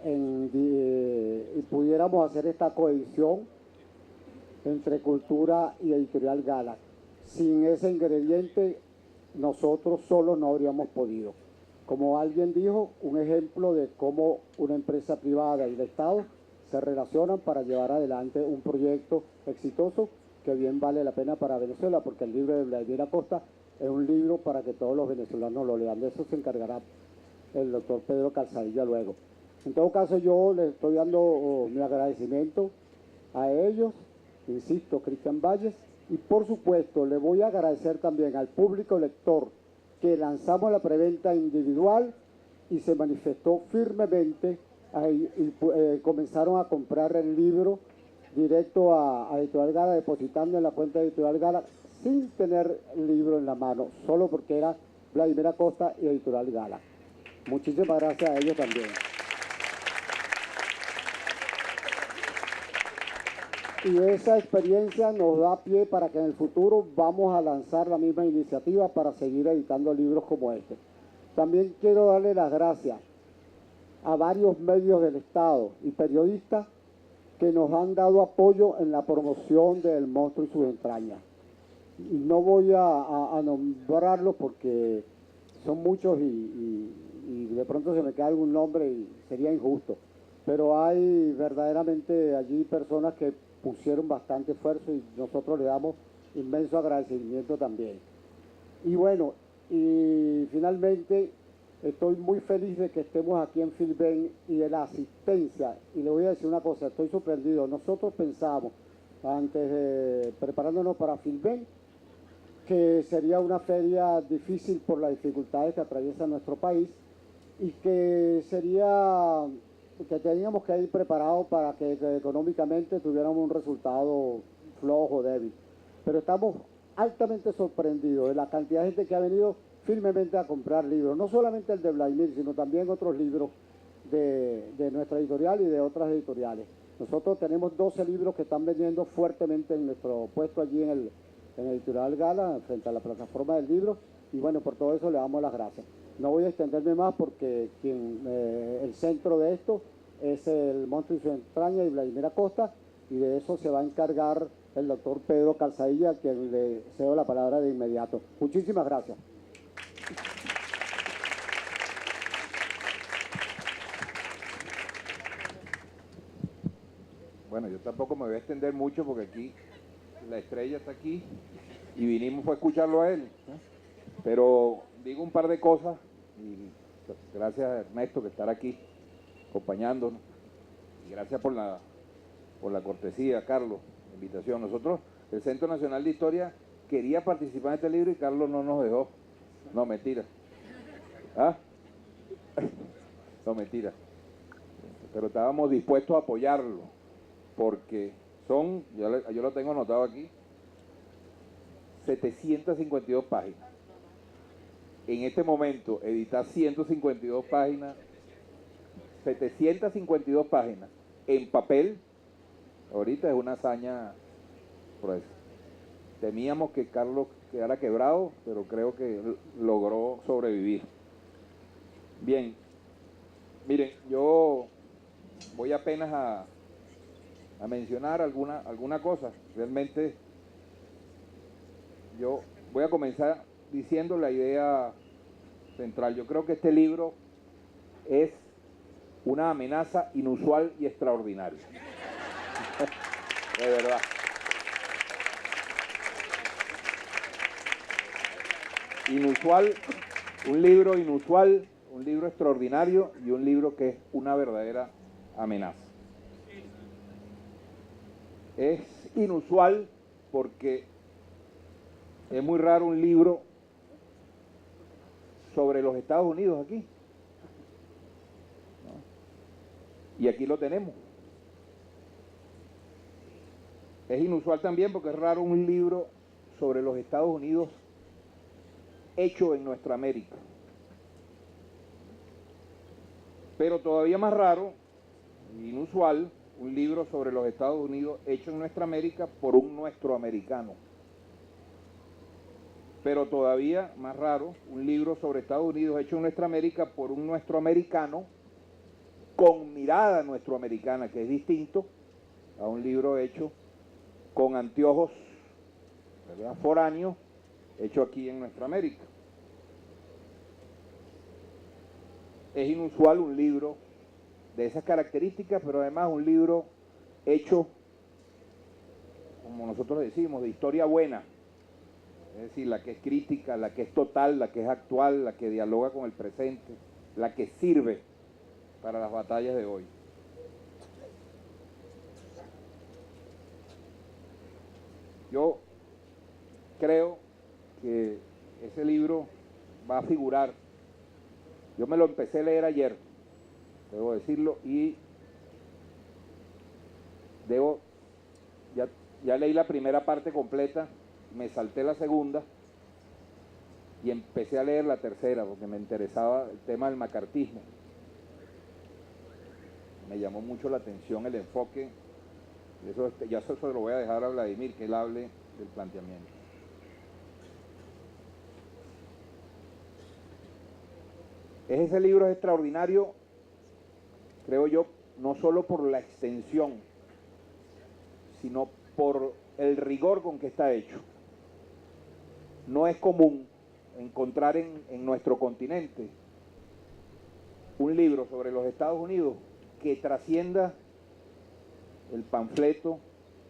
y pudiéramos hacer esta cohesión entre cultura y editorial Gala. Sin ese ingrediente, nosotros solos no habríamos podido. Como alguien dijo, un ejemplo de cómo una empresa privada y el Estado se relacionan para llevar adelante un proyecto exitoso que bien vale la pena para Venezuela, porque el libro de Vladimir Acosta es un libro para que todos los venezolanos lo lean. De eso se encargará el doctor Pedro Calzadilla luego. En todo caso, yo les estoy dando mi agradecimiento a ellos, insisto, Cristian Valles, y por supuesto le voy a agradecer también al público lector que lanzamos la preventa individual y se manifestó firmemente y comenzaron a comprar el libro directo a Editorial Gala, depositando en la cuenta de Editorial Gala sin tener el libro en la mano, solo porque era Vladimir Acosta y Editorial Gala. Muchísimas gracias a ellos también. Y esa experiencia nos da pie para que en el futuro vamos a lanzar la misma iniciativa para seguir editando libros como este. También quiero darle las gracias a varios medios del Estado y periodistas que nos han dado apoyo en la promoción del Monstruo y sus entrañas. Y no voy a nombrarlos porque son muchos y de pronto se me queda algún nombre y sería injusto. Pero hay verdaderamente allí personas que pusieron bastante esfuerzo y nosotros le damos inmenso agradecimiento también. Y bueno, y finalmente estoy muy feliz de que estemos aquí en Filben y de la asistencia. Y le voy a decir una cosa, estoy sorprendido. Nosotros pensamos, antes de preparándonos para Filben, que sería una feria difícil por las dificultades que atraviesa nuestro país y que teníamos que ir preparados para que económicamente tuviéramos un resultado flojo, débil. Pero estamos altamente sorprendidos de la cantidad de gente que ha venido firmemente a comprar libros, no solamente el de Vladimir, sino también otros libros de nuestra editorial y de otras editoriales. Nosotros tenemos 12 libros que están vendiendo fuertemente en nuestro puesto allí en Editorial Gala, frente a la plataforma del libro, y bueno, por todo eso le damos las gracias. No voy a extenderme más porque el centro de esto es el Monstruo y su entraña y Vladimir Acosta, y de eso se va a encargar el doctor Pedro Calzadilla, a quien le cedo la palabra de inmediato. Muchísimas gracias. Bueno, yo tampoco me voy a extender mucho porque aquí la estrella está aquí y vinimos fue a escucharlo a él, ¿no? Pero digo un par de cosas y gracias a Ernesto que estar aquí acompañándonos y gracias por la cortesía, Carlos, la invitación. Nosotros, el Centro Nacional de Historia, quería participar en este libro y Carlos no nos dejó. No, mentira. ¿Ah? No, mentira. Pero estábamos dispuestos a apoyarlo porque son, yo lo tengo anotado aquí, 752 páginas. En este momento, editar 152 páginas, 752 páginas en papel, ahorita es una hazaña por eso. Temíamos que Carlos quedara quebrado, pero creo que logró sobrevivir. Bien, miren, yo voy apenas a mencionar alguna cosa. Realmente yo voy a comenzar diciendo la idea central. Yo creo que este libro es una amenaza inusual y extraordinaria. De verdad. Inusual, un libro inusual, un libro extraordinario y un libro que es una verdadera amenaza. Es inusual porque es muy raro un libro sobre los Estados Unidos aquí. ¿No? Y aquí lo tenemos. Es inusual también porque es raro un libro sobre los Estados Unidos hecho en nuestra América. Pero todavía más raro, inusual, un libro sobre los Estados Unidos hecho en nuestra América por un nuestro americano. Pero todavía más raro, un libro sobre Estados Unidos hecho en nuestra América por un nuestro americano con mirada nuestroamericana, que es distinto a un libro hecho con anteojos, ¿verdad?, foráneos, hecho aquí en nuestra América. Es inusual un libro de esas características, pero además un libro hecho, como nosotros decimos, de historia buena, es decir, la que es crítica, la que es total, la que es actual, la que dialoga con el presente, la que sirve para las batallas de hoy. Yo creo que ese libro va a figurar. Yo me lo empecé a leer ayer, debo decirlo, y ya leí la primera parte completa, me salté la segunda y empecé a leer la tercera porque me interesaba el tema del macartismo. Me llamó mucho la atención el enfoque, ya eso lo voy a dejar a Vladimir, que él hable del planteamiento. Ese libro es extraordinario, creo yo, no solo por la extensión, sino por el rigor con que está hecho. No es común encontrar en nuestro continente un libro sobre los Estados Unidos que trascienda el panfleto,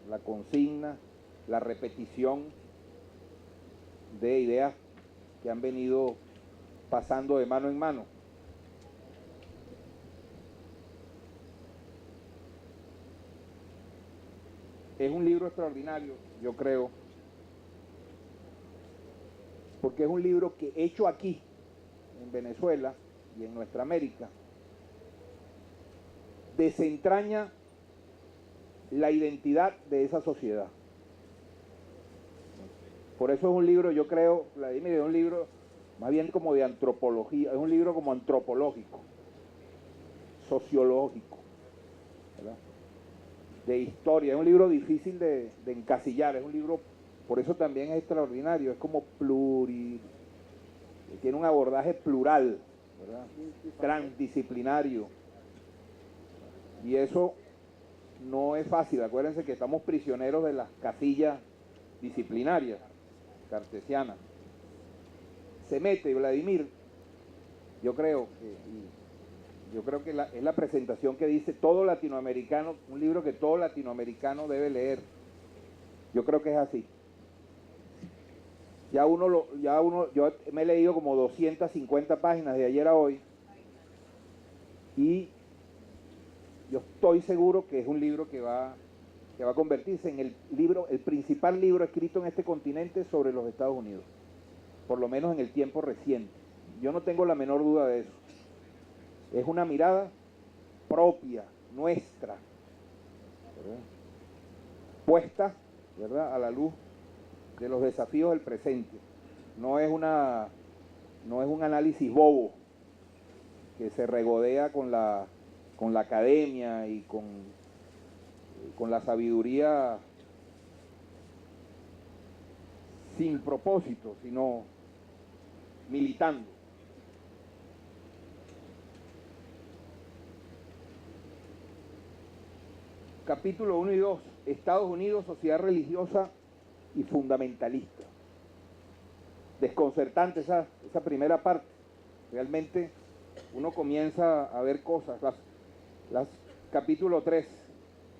la consigna, la repetición de ideas que han venido pasando de mano en mano. Es un libro extraordinario, yo creo, porque es un libro que hecho aquí, en Venezuela y en nuestra América, desentraña la identidad de esa sociedad. Por eso es un libro, yo creo, Vladimir, es un libro más bien como de antropología, es un libro como antropológico, sociológico, ¿verdad?, de historia. Es un libro difícil de encasillar, es un libro, por eso también es extraordinario, es como tiene un abordaje plural, ¿verdad?, transdisciplinario, y eso no es fácil. Acuérdense que estamos prisioneros de las casillas disciplinarias cartesianas. Se mete Vladimir, yo creo que es la presentación que dice todo latinoamericano, un libro que todo latinoamericano debe leer. Yo creo que es así. Yo me he leído como 250 páginas de ayer a hoy y yo estoy seguro que es un libro que va a convertirse en el principal libro escrito en este continente sobre los Estados Unidos, por lo menos en el tiempo reciente. Yo no tengo la menor duda de eso. Es una mirada propia, nuestra, ¿verdad?, puesta, ¿verdad?, a la luz de los desafíos del presente. No es un análisis bobo que se regodea con la academia y con la sabiduría sin propósito, sino militando. Capítulo 1 y 2, Estados Unidos, sociedad religiosa y fundamentalista. Desconcertante esa primera parte. Realmente uno comienza a ver cosas. Capítulo 3,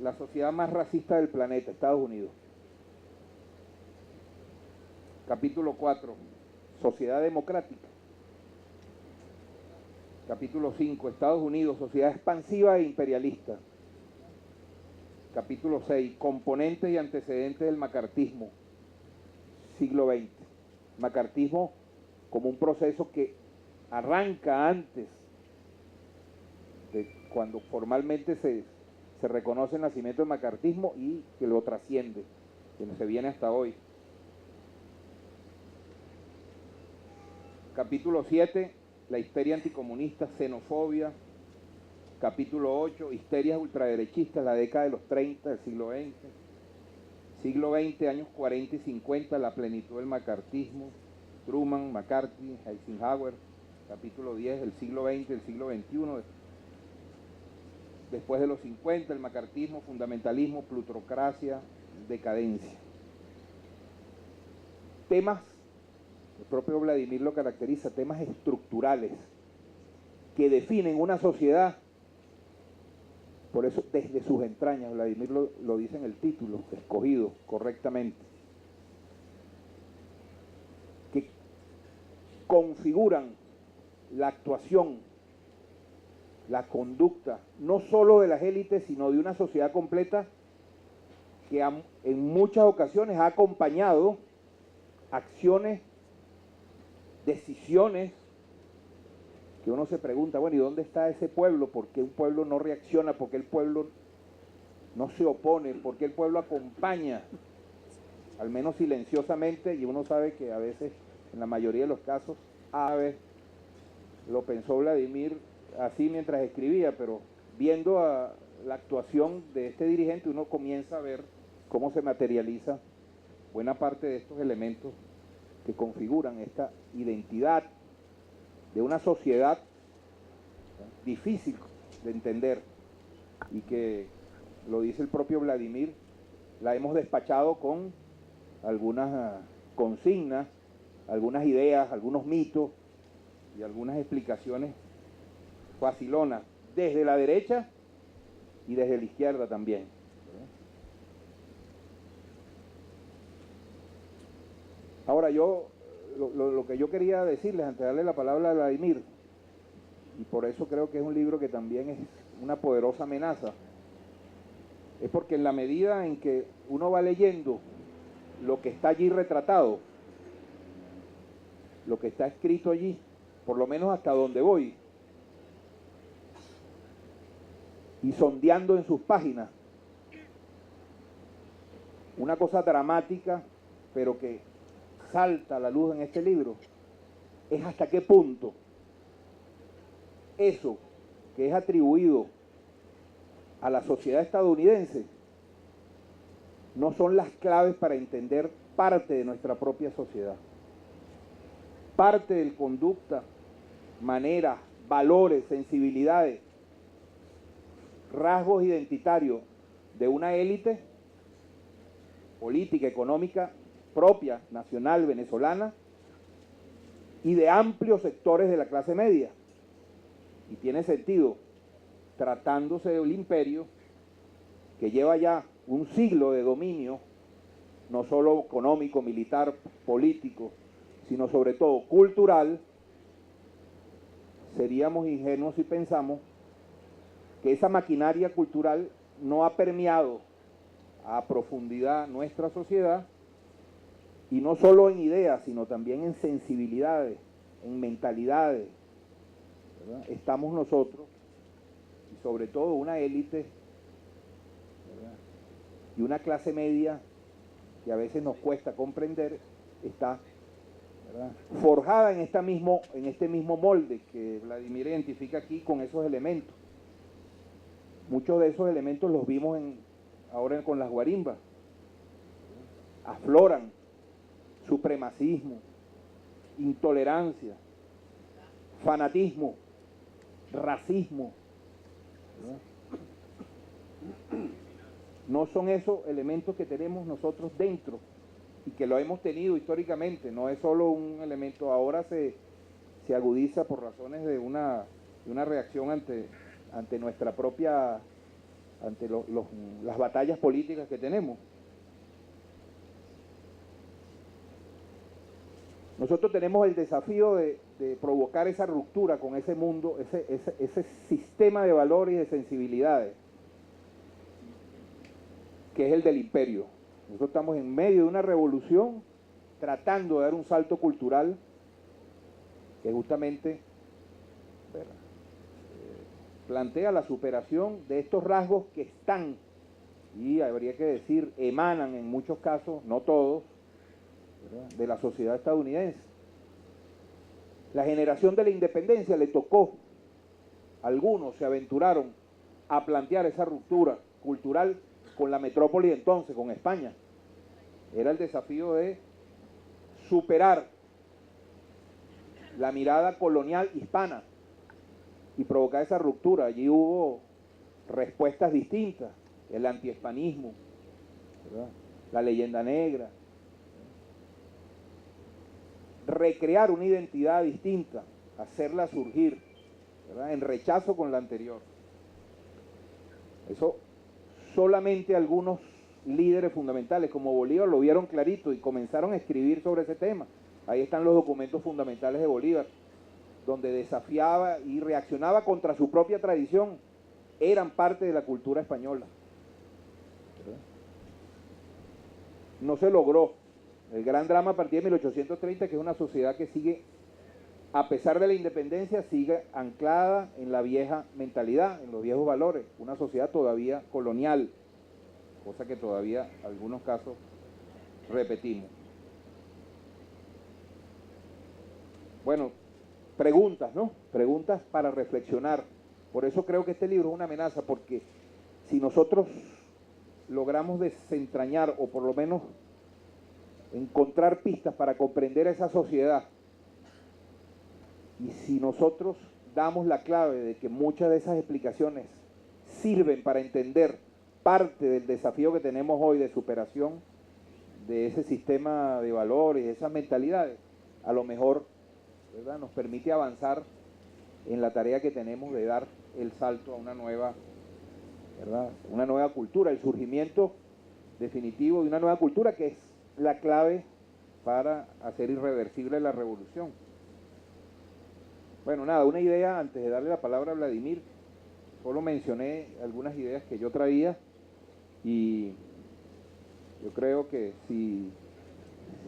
la sociedad más racista del planeta, Estados Unidos. Capítulo 4, sociedad democrática. Capítulo 5, Estados Unidos, sociedad expansiva e imperialista. Capítulo 6, componentes y antecedentes del macartismo, siglo XX. Macartismo como un proceso que arranca antes de cuando formalmente se reconoce el nacimiento del macartismo y que lo trasciende, que se viene hasta hoy. Capítulo 7, la histeria anticomunista, xenofobia. Capítulo 8, histerias ultraderechistas, la década de los 30 del siglo XX. Siglo XX, años 40 y 50, la plenitud del macartismo. Truman, McCarthy, Eisenhower. Capítulo 10, el siglo XX, el siglo XXI. después de los 50, el macartismo, fundamentalismo, plutocracia, decadencia. Temas, el propio Vladimir lo caracteriza, temas estructurales que definen una sociedad. Por eso, desde sus entrañas, Vladimir lo dice en el título, escogido correctamente, que configuran la actuación, la conducta, no solo de las élites, sino de una sociedad completa que en muchas ocasiones ha acompañado acciones, decisiones, que uno se pregunta, bueno, ¿y dónde está ese pueblo? ¿Por qué un pueblo no reacciona? ¿Por qué el pueblo no se opone? ¿Por qué el pueblo acompaña? Al menos silenciosamente, y uno sabe que a veces, en la mayoría de los casos, lo pensó Vladimir así mientras escribía, pero viendo la actuación de este dirigente, uno comienza a ver cómo se materializa buena parte de estos elementos que configuran esta identidad de una sociedad difícil de entender y que, lo dice el propio Vladimir, la hemos despachado con algunas consignas, algunas ideas, algunos mitos y algunas explicaciones facilonas, desde la derecha y desde la izquierda también. Ahora lo que yo quería decirles antes de darle la palabra a Vladimir, y por eso creo que es un libro que también es una poderosa amenaza, es porque en la medida en que uno va leyendo lo que está allí retratado, lo que está escrito allí, por lo menos hasta donde voy, y sondeando en sus páginas, una cosa dramática, pero que salta a la luz en este libro, es hasta qué punto eso que es atribuido a la sociedad estadounidense no son las claves para entender parte de nuestra propia sociedad, parte de conducta, maneras, valores, sensibilidades, rasgos identitarios de una élite política, económica propia, nacional, venezolana, y de amplios sectores de la clase media. Y tiene sentido, tratándose de un imperio que lleva ya un siglo de dominio, no solo económico, militar, político, sino sobre todo cultural. Seríamos ingenuos si pensamos que esa maquinaria cultural no ha permeado a profundidad nuestra sociedad, y no solo en ideas, sino también en sensibilidades, en mentalidades, ¿verdad? Estamos nosotros, y sobre todo una élite, ¿verdad? Y una clase media que a veces nos cuesta comprender, está, ¿verdad?, forjada en este mismo molde que Vladimir identifica aquí con esos elementos. Muchos de esos elementos los vimos ahora con las guarimbas. Afloran supremacismo, intolerancia, fanatismo, racismo, ¿verdad? No son esos elementos que tenemos nosotros dentro y que lo hemos tenido históricamente. No es solo un elemento, ahora se agudiza por razones de una reacción ante nuestra propia, ante las batallas políticas que tenemos. Nosotros tenemos el desafío de provocar esa ruptura con ese mundo, ese sistema de valores y de sensibilidades, que es el del imperio. Nosotros estamos en medio de una revolución tratando de dar un salto cultural que justamente, ¿verdad?, plantea la superación de estos rasgos que están, y habría que decir, emanan en muchos casos, no todos, ¿verdad?, de la sociedad estadounidense. La generación de la independencia le tocó, algunos se aventuraron a plantear esa ruptura cultural con la metrópoli de entonces, con España. Era el desafío de superar la mirada colonial hispana y provocar esa ruptura. Allí hubo respuestas distintas, el antihispanismo, ¿verdad? La leyenda negra, recrear una identidad distinta, hacerla surgir, ¿verdad? En rechazo con la anterior. Eso solamente algunos líderes fundamentales como Bolívar lo vieron clarito y comenzaron a escribir sobre ese tema. Ahí están los documentos fundamentales de Bolívar, donde desafiaba y reaccionaba contra su propia tradición. Eran parte de la cultura española. No se logró. El gran drama a partir de 1830, que es una sociedad que sigue, a pesar de la independencia, sigue anclada en la vieja mentalidad, en los viejos valores. Una sociedad todavía colonial, cosa que todavía en algunos casos repetimos. Bueno, preguntas, ¿no? Preguntas para reflexionar. Por eso creo que este libro es una amenaza, porque si nosotros logramos desentrañar o por lo menos encontrar pistas para comprender esa sociedad, y si nosotros damos la clave de que muchas de esas explicaciones sirven para entender parte del desafío que tenemos hoy de superación de ese sistema de valores, de esas mentalidades, a lo mejor, ¿verdad?, nos permite avanzar en la tarea que tenemos de dar el salto a una nueva, ¿verdad?, una nueva cultura, el surgimiento definitivo de una nueva cultura que es la clave para hacer irreversible la revolución. Bueno, nada, una idea antes de darle la palabra a Vladimir. Solo mencioné algunas ideas que yo traía y yo creo que si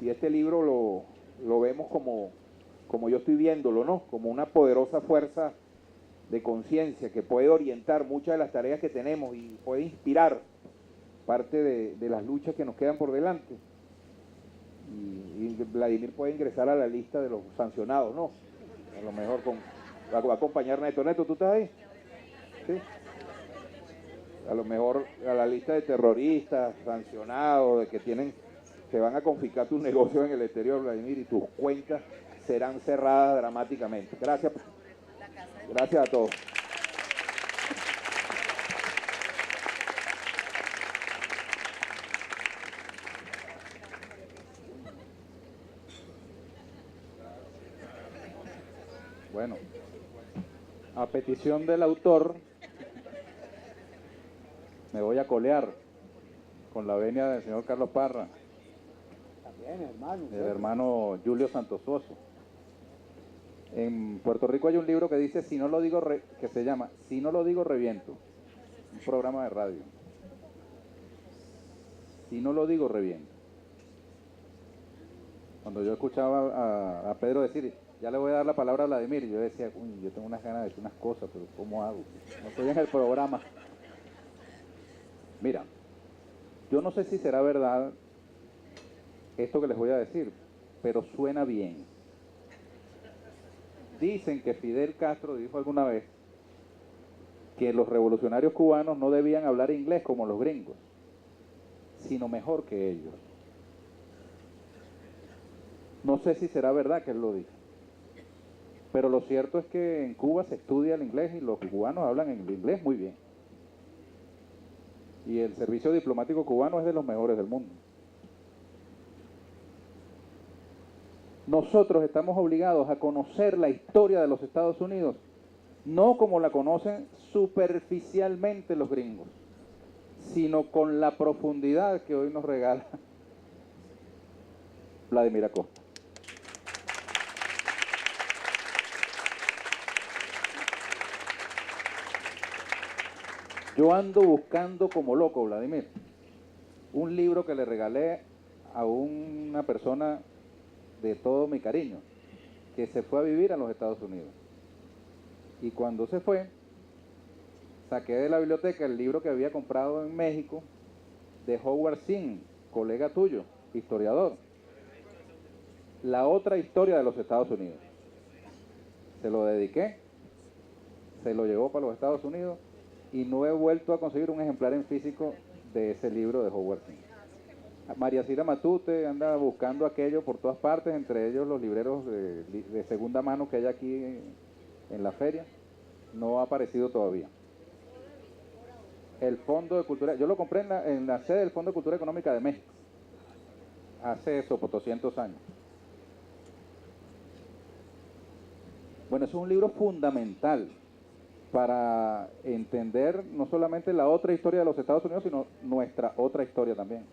este libro lo vemos como yo estoy viéndolo, ¿no?, como una poderosa fuerza de conciencia que puede orientar muchas de las tareas que tenemos y puede inspirar parte de las luchas que nos quedan por delante. Y Vladimir puede ingresar a la lista de los sancionados, ¿no? A lo mejor va a acompañar Neto. Neto, ¿tú estás ahí? ¿Sí? A lo mejor a la lista de terroristas, sancionados, de que van a confiscar tus negocios en el exterior, Vladimir, y tus cuentas serán cerradas dramáticamente. Gracias. Gracias a todos. Bueno, a petición del autor, me voy a colear con la venia del señor Carlos Parra, También, hermano. del hermano Julio Santososo. En Puerto Rico hay un libro que dice, que se llama Si no lo digo, reviento. Un programa de radio. Si no lo digo, reviento. Cuando yo escuchaba a Pedro decir, ya le voy a dar la palabra a Vladimir, yo decía, uy, yo tengo unas ganas de decir unas cosas, pero ¿cómo hago? No estoy en el programa. Mira, yo no sé si será verdad esto que les voy a decir, pero suena bien. Dicen que Fidel Castro dijo alguna vez que los revolucionarios cubanos no debían hablar inglés como los gringos, sino mejor que ellos. No sé si será verdad que él lo dijo, pero lo cierto es que en Cuba se estudia el inglés y los cubanos hablan el inglés muy bien. Y el servicio diplomático cubano es de los mejores del mundo. Nosotros estamos obligados a conocer la historia de los Estados Unidos, no como la conocen superficialmente los gringos, sino con la profundidad que hoy nos regala Vladimir Acosta. Yo ando buscando como loco, Vladimir, un libro que le regalé a una persona de todo mi cariño, que se fue a vivir a los Estados Unidos. Y cuando se fue, saqué de la biblioteca el libro que había comprado en México de Howard Zinn, colega tuyo, historiador. La otra historia de los Estados Unidos. Se lo dediqué, se lo llevó para los Estados Unidos y no he vuelto a conseguir un ejemplar en físico de ese libro de Howard Zinn. María Cira Matute anda buscando aquello por todas partes, entre ellos los libreros de segunda mano que hay aquí en la feria. No ha aparecido todavía. el Fondo de Cultura, yo lo compré en la sede del Fondo de Cultura Económica de México, hace eso, por 200 años. Bueno, es un libro fundamental para entender no solamente la otra historia de los Estados Unidos, sino nuestra otra historia también.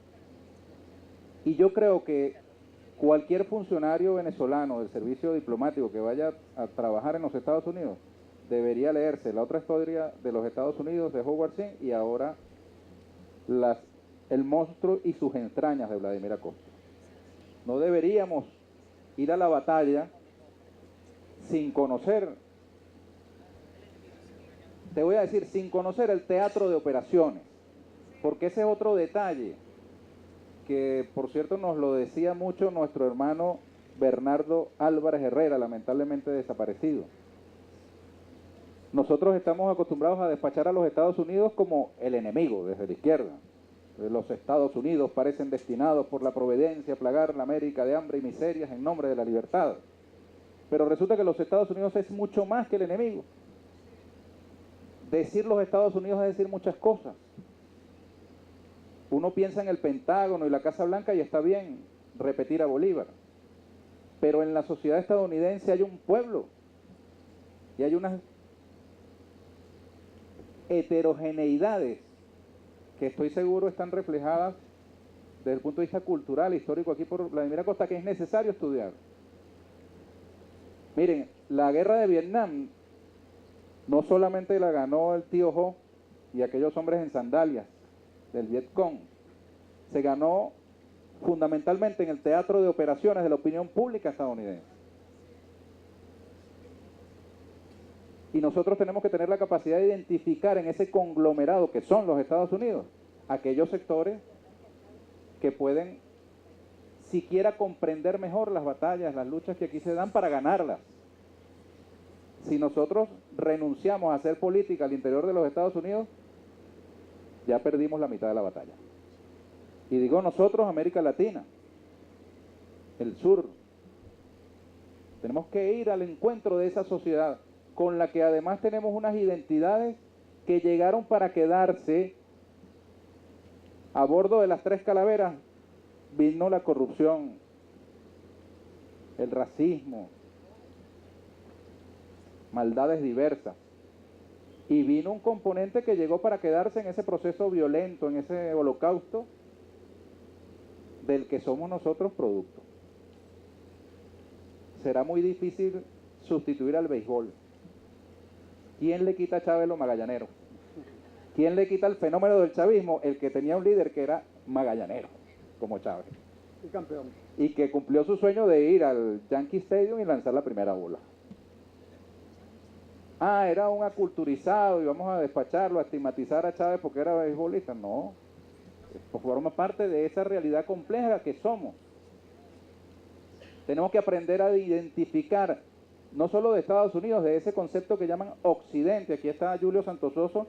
Y yo creo que cualquier funcionario venezolano del servicio diplomático que vaya a trabajar en los Estados Unidos debería leerse la otra historia de los Estados Unidos de Howard Zinn y ahora El monstruo y sus entrañas de Vladimir Acosta. No deberíamos ir a la batalla sin conocer, te voy a decir, sin conocer el teatro de operaciones, porque ese es otro detalle que, por cierto, nos lo decía mucho nuestro hermano Bernardo Álvarez Herrera, lamentablemente desaparecido. Nosotros estamos acostumbrados a despachar a los Estados Unidos como el enemigo desde la izquierda. Los Estados Unidos parecen destinados por la providencia a plagar la América de hambre y miserias en nombre de la libertad. Pero resulta que los Estados Unidos es mucho más que el enemigo. Decir los Estados Unidos es decir muchas cosas. Uno piensa en el Pentágono y la Casa Blanca y está bien repetir a Bolívar. Pero en la sociedad estadounidense hay un pueblo y hay unas heterogeneidades que estoy seguro están reflejadas desde el punto de vista cultural, histórico aquí por Vladimir Acosta, que es necesario estudiar. Miren, la guerra de Vietnam no solamente la ganó el tío Ho y aquellos hombres en sandalias del Vietcong, se ganó fundamentalmente en el teatro de operaciones de la opinión pública estadounidense. Y nosotros tenemos que tener la capacidad de identificar en ese conglomerado que son los Estados Unidos, aquellos sectores que pueden siquiera comprender mejor las batallas, las luchas que aquí se dan para ganarlas. Si nosotros renunciamos a hacer política al interior de los Estados Unidos, ya perdimos la mitad de la batalla. Y digo nosotros, América Latina, el sur, tenemos que ir al encuentro de esa sociedad con la que además tenemos unas identidades que llegaron para quedarse. A bordo de las Tres Calaveras vino la corrupción, el racismo, maldades diversas. Y vino un componente que llegó para quedarse en ese proceso violento, en ese holocausto del que somos nosotros producto. Será muy difícil sustituir al béisbol. ¿Quién le quita a Chávez lo magallanero? ¿Quién le quita el fenómeno del chavismo? El que tenía un líder que era magallanero, como Chávez. Y campeón. Y que cumplió su sueño de ir al Yankee Stadium y lanzar la primera bola. Ah, era un aculturizado y vamos a despacharlo, a estigmatizar a Chávez porque era beisbolista. No, forma parte de esa realidad compleja que somos. Tenemos que aprender a identificar, no solo de Estados Unidos, de ese concepto que llaman Occidente. Aquí está Julio Santososo,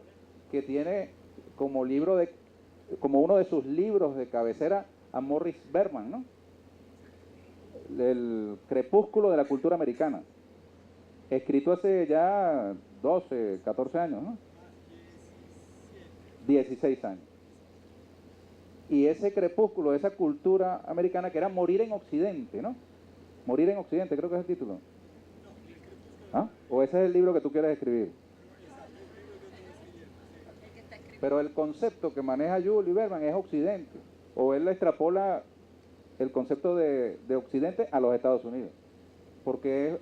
que tiene como uno de sus libros de cabecera a Morris Berman, ¿no? El crepúsculo de la cultura americana. Escrito hace ya 12, 14 años, ¿no? 16 años. Y ese crepúsculo, esa cultura americana que era morir en Occidente, ¿no? Morir en Occidente, creo que es el título. ¿Ah? ¿O ese es el libro que tú quieres escribir? Pero el concepto que maneja Julio Berman es Occidente. O él le extrapola el concepto de Occidente a los Estados Unidos. Porque es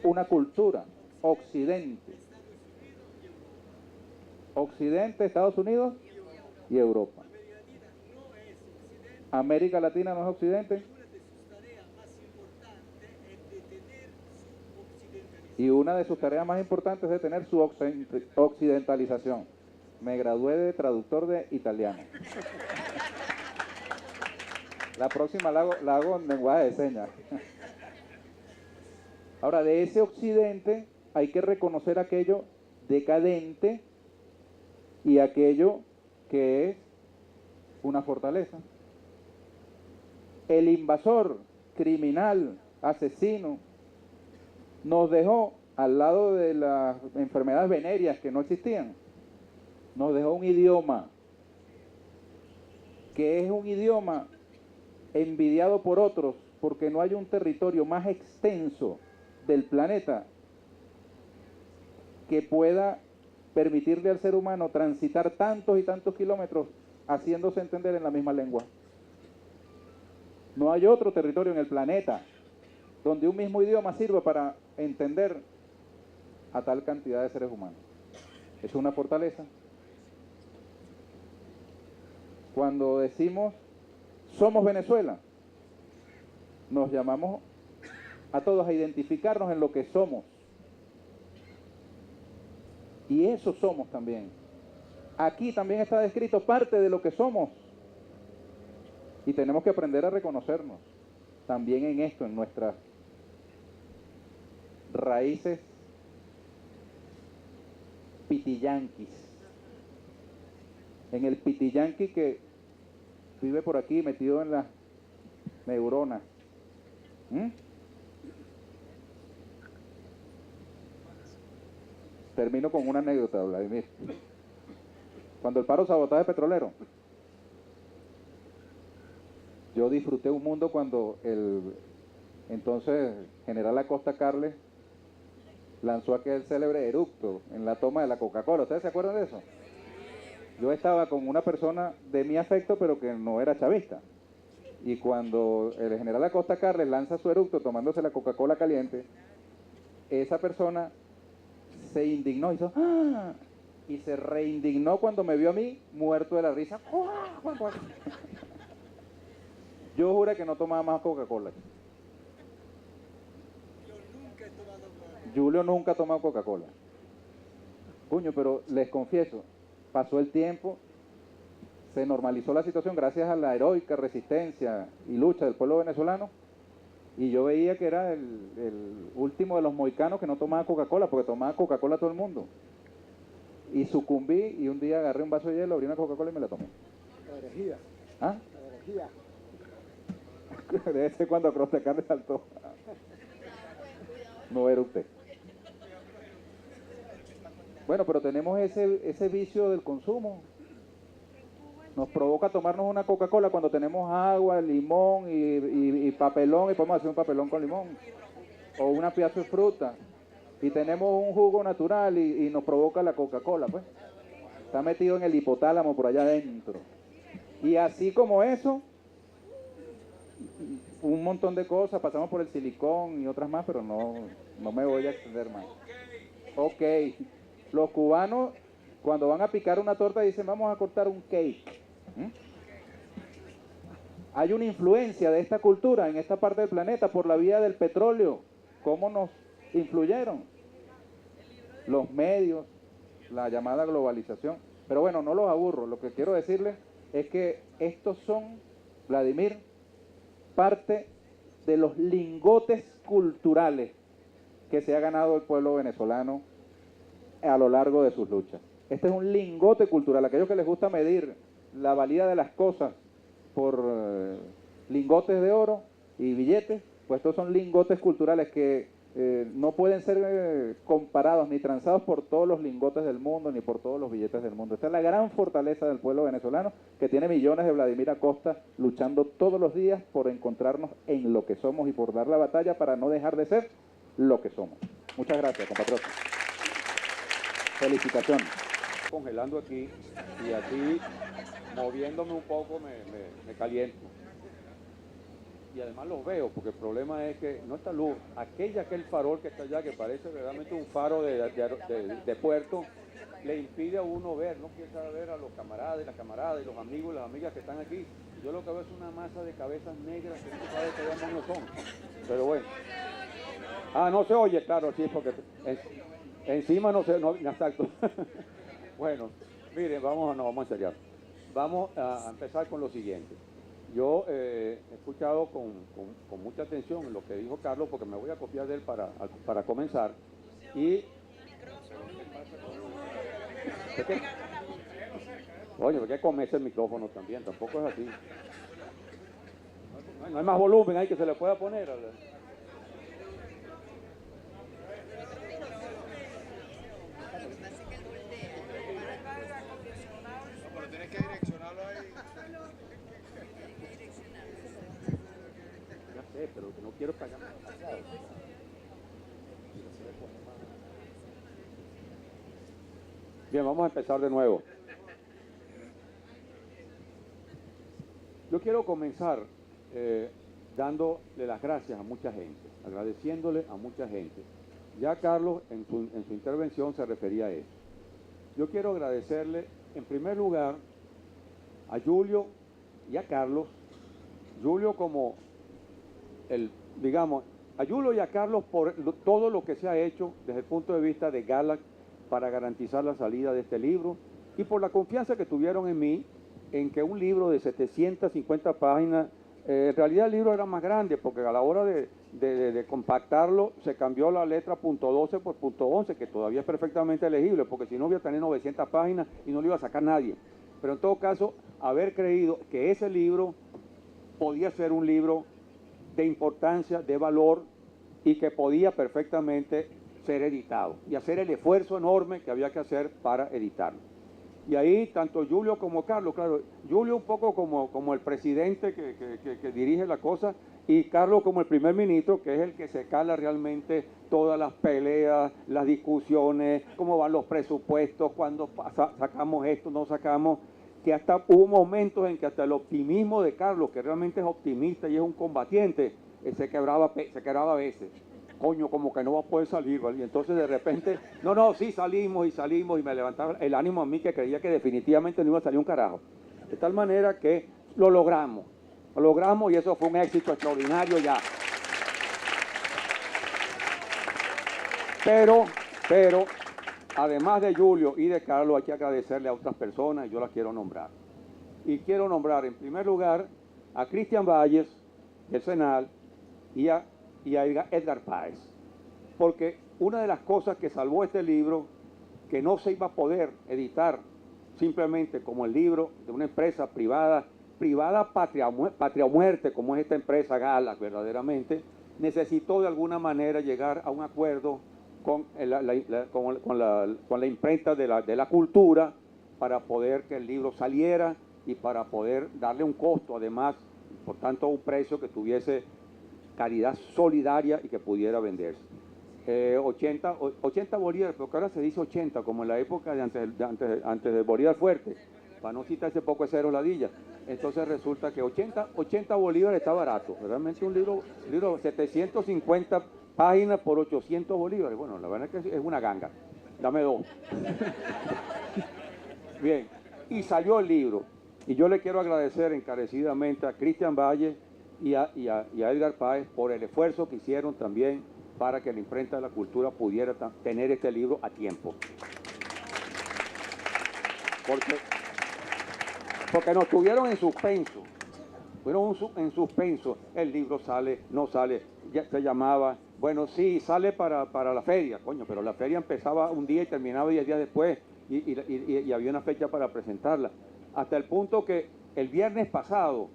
una cultura, Occidente. Occidente, Estados Unidos y Europa. América Latina no es Occidente. Y una de sus tareas más importantes es de tener su occidentalización. Me gradué de traductor de italiano. La próxima la hago en lenguaje de señas. Ahora, de ese occidente hay que reconocer aquello decadente y aquello que es una fortaleza. El invasor, criminal, asesino, nos dejó, al lado de las enfermedades venéreas que no existían, nos dejó un idioma, que es un idioma envidiado por otros, porque no hay un territorio más extenso del planeta que pueda permitirle al ser humano transitar tantos y tantos kilómetros haciéndose entender en la misma lengua. No hay otro territorio en el planeta donde un mismo idioma sirva para entender a tal cantidad de seres humanos. Es una fortaleza. Cuando decimos somos Venezuela, nos llamamos a todos a identificarnos en lo que somos. Y eso somos también. Aquí también está descrito parte de lo que somos. Y tenemos que aprender a reconocernos también en esto, en nuestras raíces pitiyanquis. En el pitiyanqui que vive por aquí metido en las neuronas. Termino con una anécdota, Vladimir. Cuando el paro sabotaje petrolero, yo disfruté un mundo cuando el entonces general Acosta Carles lanzó aquel célebre eructo en la toma de la Coca-Cola. ¿Ustedes se acuerdan de eso? Yo estaba con una persona de mi afecto, pero que no era chavista. Y cuando el general Acosta Carles lanza su eructo tomándose la Coca-Cola caliente, esa persona se indignó, hizo ¡ah! Y se reindignó cuando me vio a mí muerto de la risa. Yo juré que no tomaba más Coca-Cola. Julio nunca ha tomado Coca-Cola. Coño, pero les confieso, pasó el tiempo, se normalizó la situación gracias a la heroica resistencia y lucha del pueblo venezolano, y yo veía que era el último de los mohicanos que no tomaba Coca-Cola, porque tomaba Coca-Cola todo el mundo. Y sucumbí, y un día agarré un vaso de hielo, abrí una Coca-Cola y me la tomé. La herejía. ¿Ah? La herejía. Debe ser cuando Acosta Carles saltó. No era usted. Bueno, pero tenemos ese vicio del consumo. Nos provoca tomarnos una Coca-Cola cuando tenemos agua, limón y papelón, y podemos hacer un papelón con limón. O una pieza de fruta. Y tenemos un jugo natural y nos provoca la Coca-Cola, pues. Está metido en el hipotálamo por allá adentro. Y así como eso, un montón de cosas, pasamos por el silicón y otras más, pero no me voy a extender más. Ok. Los cubanos, cuando van a picar una torta, dicen, vamos a cortar un cake. Hay una influencia de esta cultura en esta parte del planeta por la vía del petróleo. ¿Cómo nos influyeron? Los medios, la llamada globalización. Pero bueno, no los aburro. Lo que quiero decirles es que estos son, Vladimir, parte de los lingotes culturales que se ha ganado el pueblo venezolano a lo largo de sus luchas. Este es un lingote cultural. Aquellos que les gusta medir la valía de las cosas por lingotes de oro y billetes, pues estos son lingotes culturales que no pueden ser comparados ni transados por todos los lingotes del mundo ni por todos los billetes del mundo. Esta es la gran fortaleza del pueblo venezolano, que tiene millones de Vladimir Acosta luchando todos los días por encontrarnos en lo que somos y por dar la batalla para no dejar de ser lo que somos. Muchas gracias, compatriotas. Felicitaciones. Congelando aquí y aquí moviéndome un poco me caliento. Y además los veo, porque el problema es que no está luz. Aquel farol que está allá, que parece realmente un faro de puerto, le impide a uno ver, no empieza a ver a los camaradas y las camaradas y los amigos y las amigas que están aquí. Yo lo que veo es una masa de cabezas negras que no sabe que ya no son. Pero bueno. Ah, no se oye, claro, sí, porque encima no se... No, exacto. Bueno, miren, vamos a ensayar. Vamos a empezar con lo siguiente. Yo he escuchado con mucha atención lo que dijo Carlos, porque me voy a copiar de él para comenzar. Y... Oye, ¿por qué comerse el micrófono también? Tampoco es así. No hay más volumen ahí que se le pueda poner. quiero callarme demasiado. Bien, vamos a empezar de nuevo. Yo quiero comenzar dándole las gracias a mucha gente, agradeciéndole a mucha gente. Ya Carlos en su intervención se refería a eso. Yo quiero agradecerle en primer lugar a Julio y a Carlos. Julio como a Julio y a Carlos por todo lo que se ha hecho desde el punto de vista de Galac para garantizar la salida de este libro y por la confianza que tuvieron en mí en que un libro de 750 páginas, en realidad el libro era más grande porque a la hora de compactarlo se cambió la letra .12 por .11, que todavía es perfectamente legible, porque si no voy a tener 900 páginas y no lo iba a sacar nadie. Pero en todo caso, haber creído que ese libro podía ser un libro de importancia, de valor, y que podía perfectamente ser editado, y hacer el esfuerzo enorme que había que hacer para editarlo. Y ahí tanto Julio como Carlos, claro, Julio un poco como el presidente que dirige la cosa, y Carlos como el primer ministro, que es el que se cala realmente todas las peleas, las discusiones, cómo van los presupuestos, cuándo sacamos esto, no sacamos, que hasta hubo momentos en que hasta el optimismo de Carlos, que realmente es optimista y es un combatiente, se quebraba a veces. Coño, como que no va a poder salir, ¿vale? Y entonces de repente, sí, salimos y me levantaba el ánimo a mí, que creía que definitivamente no iba a salir un carajo. De tal manera que lo logramos y eso fue un éxito extraordinario ya. Pero, además de Julio y de Carlos, hay que agradecerle a otras personas y yo las quiero nombrar. Y quiero nombrar en primer lugar a Cristian Valles, del Senal, y a Edgar Páez, porque una de las cosas que salvó este libro, que no se iba a poder editar simplemente como el libro de una empresa privada patria o muerte, como es esta empresa Galac verdaderamente, necesitó de alguna manera llegar a un acuerdo con la imprenta de la cultura para poder que el libro saliera y para poder darle un costo, además, por tanto un precio que tuviese calidad solidaria y que pudiera venderse. 80 bolívares, porque ahora se dice 80, como en la época de antes de Bolívar Fuerte, para no citarse poco de cero ladilla. Entonces resulta que 80 bolívares está barato. Realmente un libro de 750 páginas por 800 bolívares. Bueno, la verdad es que es una ganga. Dame dos. Bien, y salió el libro. Y yo le quiero agradecer encarecidamente a Cristian Valle y a Edgar Páez por el esfuerzo que hicieron también para que la imprenta de la cultura pudiera tener este libro a tiempo. Porque nos tuvieron en suspenso. En suspenso. El libro sale, no sale. Ya se llamaba, bueno, sí, sale para la feria. Coño, pero la feria empezaba un día y terminaba 10 días después. Y había una fecha para presentarla. Hasta el punto que el viernes pasado,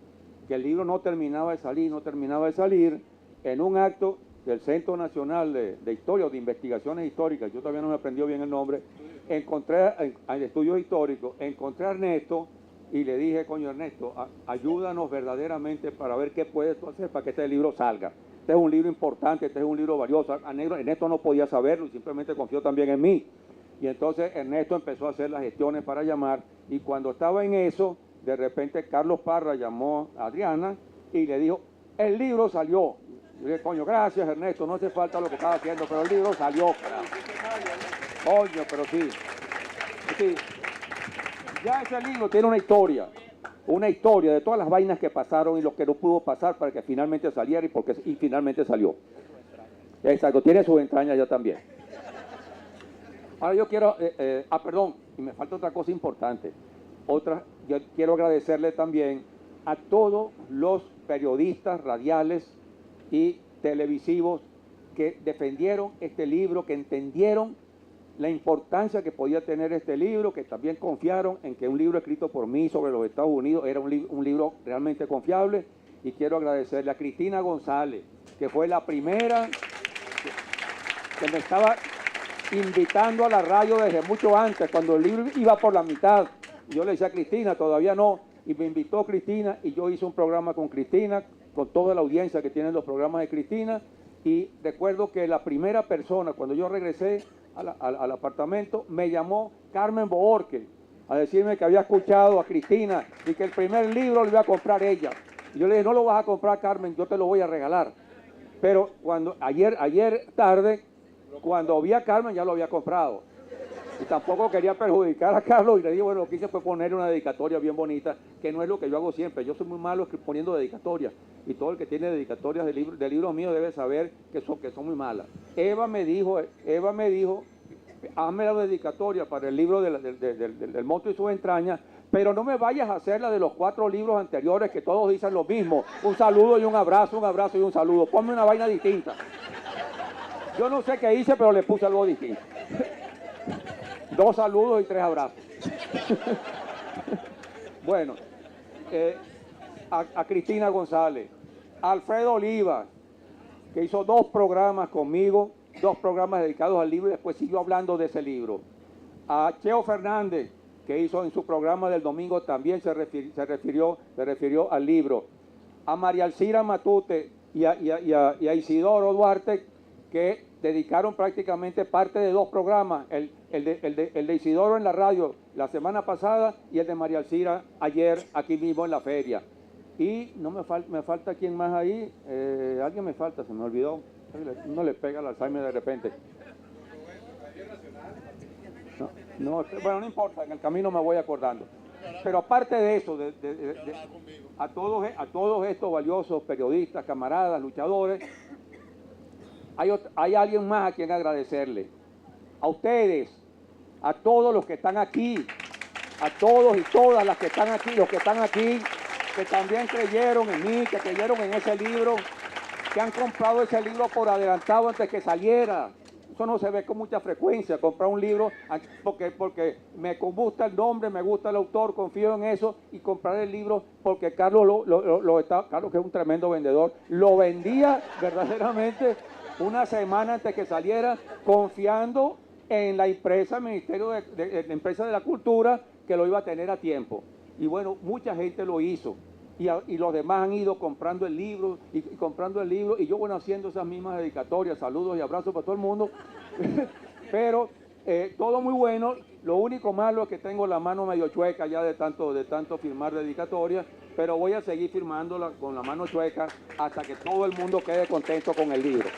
que el libro no terminaba de salir, en un acto del Centro Nacional de Historia o de Investigaciones Históricas, yo todavía no me aprendió bien el nombre, encontré en estudios históricos, encontré a Ernesto y le dije, coño Ernesto, ayúdanos verdaderamente para ver qué puedes tú hacer para que este libro salga. Este es un libro importante, este es un libro valioso. Ernesto no podía saberlo y simplemente confió también en mí. Y entonces Ernesto empezó a hacer las gestiones para llamar, y cuando estaba en eso, de repente Carlos Parra llamó a Adriana y le dijo, el libro salió. Y le dije, coño, gracias Ernesto, no hace falta lo que estaba haciendo, pero el libro salió. Coño, pero sí. Ya ese libro tiene una historia de todas las vainas que pasaron y lo que no pudo pasar para que finalmente saliera y finalmente salió. Exacto, tiene sus entrañas ya también. Ahora yo quiero, perdón, y me falta otra cosa importante. Yo quiero agradecerle también a todos los periodistas radiales y televisivos que defendieron este libro, que entendieron la importancia que podía tener este libro, que también confiaron en que un libro escrito por mí sobre los Estados Unidos era un libro realmente confiable. Y quiero agradecerle a Cristina González, que fue la primera que me estaba invitando a la radio desde mucho antes, cuando el libro iba por la mitad. Yo le decía a Cristina, todavía no, y me invitó Cristina, y yo hice un programa con Cristina, con toda la audiencia que tienen los programas de Cristina. Y recuerdo que la primera persona, cuando yo regresé al apartamento, me llamó Carmen Boorque a decirme que había escuchado a Cristina y que el primer libro lo iba a comprar ella. Y yo le dije, no lo vas a comprar, Carmen, yo te lo voy a regalar. Pero cuando ayer tarde, cuando vi a Carmen, ya lo había comprado. Y tampoco quería perjudicar a Carlos y le dije, bueno, lo que hice fue poner una dedicatoria bien bonita, que no es lo que yo hago siempre. Yo soy muy malo poniendo dedicatorias y todo el que tiene dedicatorias de libros míos debe saber que son muy malas. Eva me dijo, hazme la dedicatoria para el libro del monstruo y sus entrañas, pero no me vayas a hacer la de los 4 libros anteriores que todos dicen lo mismo. Un saludo y un abrazo y un saludo. Ponme una vaina distinta. Yo no sé qué hice, pero le puse algo distinto. 2 saludos y 3 abrazos. Bueno, a Cristina González, Alfredo Oliva, que hizo 2 programas conmigo, 2 programas dedicados al libro y después siguió hablando de ese libro. A Cheo Fernández, que hizo en su programa del domingo también se refirió al libro. A María Alcira Matute y a Isidoro Duarte, que dedicaron prácticamente parte de 2 programas, el de Isidoro en la radio la semana pasada y el de María Alcira ayer aquí mismo en la feria. Y no me falta quién más ahí, alguien me falta, se me olvidó, no le pega el Alzheimer de repente. Bueno, no importa, en el camino me voy acordando. Pero aparte de eso, a todos estos valiosos periodistas, camaradas, luchadores, hay alguien más a quien agradecerle. A ustedes, a todos los que están aquí, a todos y todas las que están aquí, los que están aquí, que también creyeron en mí, que creyeron en ese libro, que han comprado ese libro por adelantado antes que saliera. Eso no se ve con mucha frecuencia, comprar un libro porque me gusta el nombre, me gusta el autor, confío en eso, y comprar el libro porque Carlos Carlos, que es un tremendo vendedor, lo vendía verdaderamente una semana antes que saliera, confiando en la empresa, Ministerio de Empresa de la Cultura, que lo iba a tener a tiempo. Y bueno, mucha gente lo hizo. Y los demás han ido comprando el libro y comprando el libro, y yo, bueno, haciendo esas mismas dedicatorias, saludos y abrazos para todo el mundo. Pero todo muy bueno. Lo único malo es que tengo la mano medio chueca ya de tanto firmar dedicatorias, pero voy a seguir firmándola con la mano chueca hasta que todo el mundo quede contento con el libro.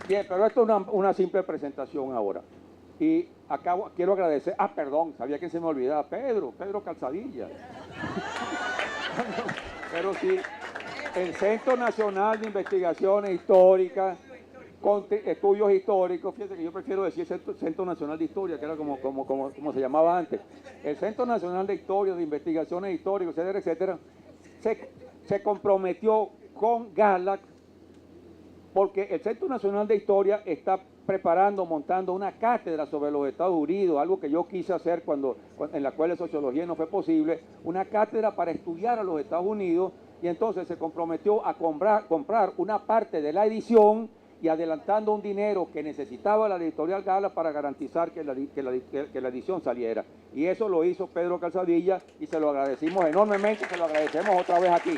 Bien, pero esto es una simple presentación ahora. Y quiero agradecer, perdón, sabía que se me olvidaba, Pedro Calzadilla. Pero sí, el Centro Nacional de Investigaciones Históricas, con estudios históricos, fíjate que yo prefiero decir Centro Nacional de Historia, que era como se llamaba antes. El Centro Nacional de Historia, de Investigaciones Históricas, etcétera, etcétera, se comprometió con GALAC, porque el Centro Nacional de Historia está montando una cátedra sobre los Estados Unidos, algo que yo quise hacer en la Escuela de Sociología no fue posible, una cátedra para estudiar a los Estados Unidos, y entonces se comprometió a comprar una parte de la edición y adelantando un dinero que necesitaba la editorial Gala para garantizar que la edición saliera. Y eso lo hizo Pedro Calzadilla y se lo agradecimos enormemente, se lo agradecemos otra vez aquí.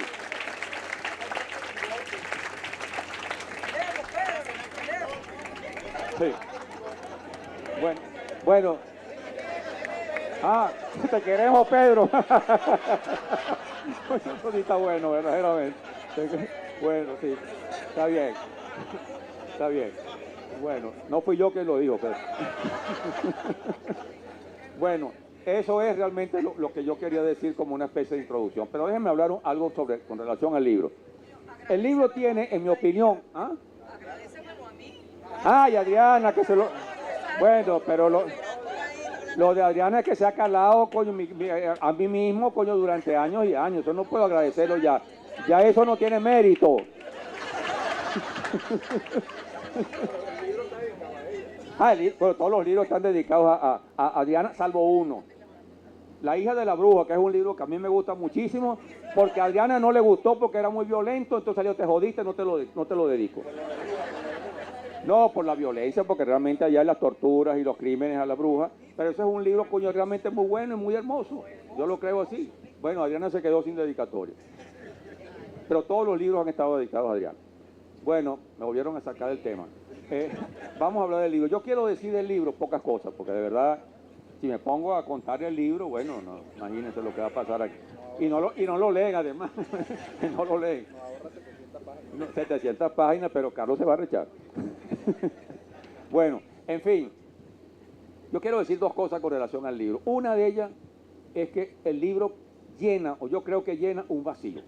Sí. Bueno. Te queremos, Pedro. Eso sí está bueno, verdaderamente. Bueno, sí. Está bien. Está bien. Bueno, no fui yo quien lo dijo, Pedro. Bueno, eso es realmente lo que yo quería decir como una especie de introducción. Pero déjenme hablar algo con relación al libro. El libro tiene, en mi opinión... y Adriana, que se lo... Bueno, pero lo de Adriana es que se ha calado, coño, a mí mismo, coño, durante años y años. Yo no puedo agradecerlo ya. Ya eso no tiene mérito. Bueno, todos los libros están dedicados a Adriana, salvo uno. La hija de la bruja, que es un libro que a mí me gusta muchísimo, porque a Adriana no le gustó porque era muy violento, entonces salió, te jodiste, no te lo dedico. No, por la violencia, porque realmente allá hay las torturas y los crímenes a la bruja, pero ese es un libro, coño, realmente muy bueno y muy hermoso. Yo lo creo así. Bueno, Adriana se quedó sin dedicatoria. Pero todos los libros han estado dedicados a Adriana. Bueno, me volvieron a sacar del tema. Vamos a hablar del libro. Yo quiero decir del libro pocas cosas, porque de verdad, si me pongo a contar el libro, bueno, no, imagínense lo que va a pasar aquí. Y no lo leen, además. No lo leen. 700 páginas, pero Carlos se va a rechar. Bueno, en fin. Yo quiero decir dos cosas con relación al libro. Una de ellas es que el libro llena, o yo creo que llena, un vacío.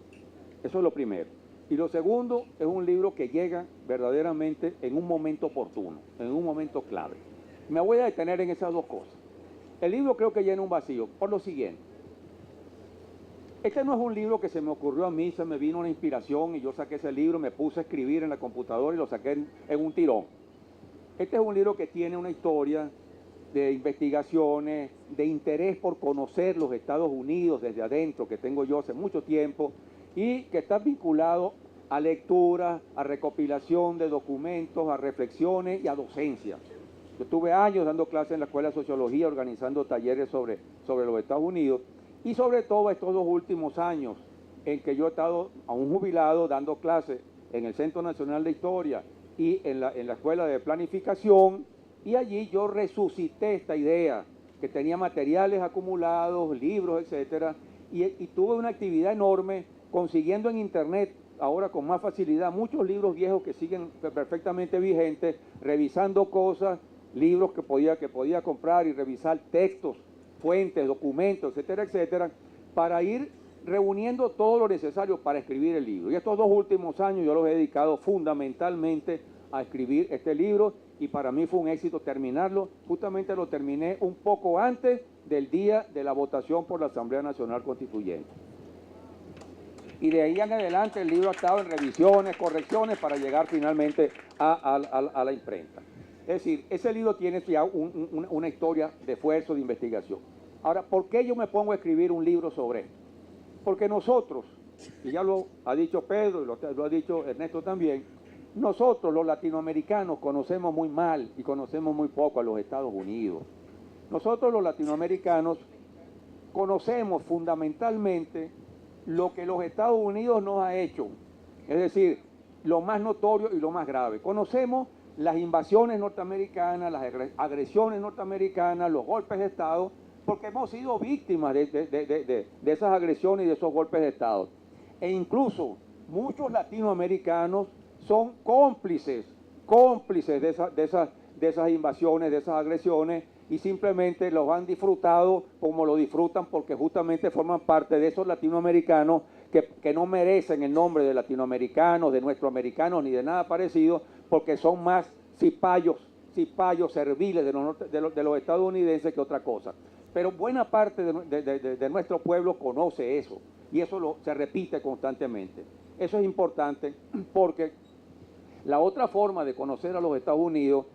Eso es lo primero. Y lo segundo, es un libro que llega verdaderamente en un momento oportuno, en un momento clave. Me voy a detener en esas dos cosas. El libro creo que llena un vacío por lo siguiente. Este no es un libro que se me ocurrió a mí, se me vino una inspiración y yo saqué ese libro, me puse a escribir en la computadora y lo saqué en un tirón. Este es un libro que tiene una historia de investigaciones, de interés por conocer los Estados Unidos desde adentro, que tengo yo hace mucho tiempo, y que está vinculado a lectura, a recopilación de documentos, a reflexiones y a docencia. Yo estuve años dando clases en la Escuela de Sociología, organizando talleres sobre los Estados Unidos, y sobre todo estos 2 últimos años en que yo he estado a un jubilado dando clases en el Centro Nacional de Historia y en la Escuela de Planificación, y allí yo resucité esta idea, que tenía materiales acumulados, libros, etcétera, y tuve una actividad enorme consiguiendo en internet, ahora con más facilidad, muchos libros viejos que siguen perfectamente vigentes, revisando cosas, libros que podía comprar y revisar textos, fuentes, documentos, etcétera, etcétera, para ir reuniendo todo lo necesario para escribir el libro. Y estos 2 últimos años yo los he dedicado fundamentalmente a escribir este libro, y para mí fue un éxito terminarlo. Justamente lo terminé un poco antes del día de la votación por la Asamblea Nacional Constituyente. Y de ahí en adelante el libro ha estado en revisiones, correcciones, para llegar finalmente a la imprenta. Es decir, ese libro tiene ya una historia de esfuerzo, de investigación. Ahora, ¿por qué yo me pongo a escribir un libro sobre esto? Porque nosotros, y ya lo ha dicho Pedro y lo ha dicho Ernesto también, nosotros los latinoamericanos conocemos muy mal y conocemos muy poco a los Estados Unidos. Nosotros los latinoamericanos conocemos fundamentalmente lo que los Estados Unidos nos ha hecho, es decir, lo más notorio y lo más grave. Conocemos las invasiones norteamericanas, las agresiones norteamericanas, los golpes de Estado, porque hemos sido víctimas de esas agresiones y de esos golpes de Estado. E incluso muchos latinoamericanos son cómplices de esas invasiones, de esas agresiones, y simplemente los han disfrutado como lo disfrutan, porque justamente forman parte de esos latinoamericanos que no merecen el nombre de latinoamericanos, de nuestroamericanos, ni de nada parecido, porque son más cipayos serviles de los estadounidenses que otra cosa. Pero buena parte de nuestro pueblo conoce eso, y eso se repite constantemente. Eso es importante, porque la otra forma de conocer a los Estados Unidos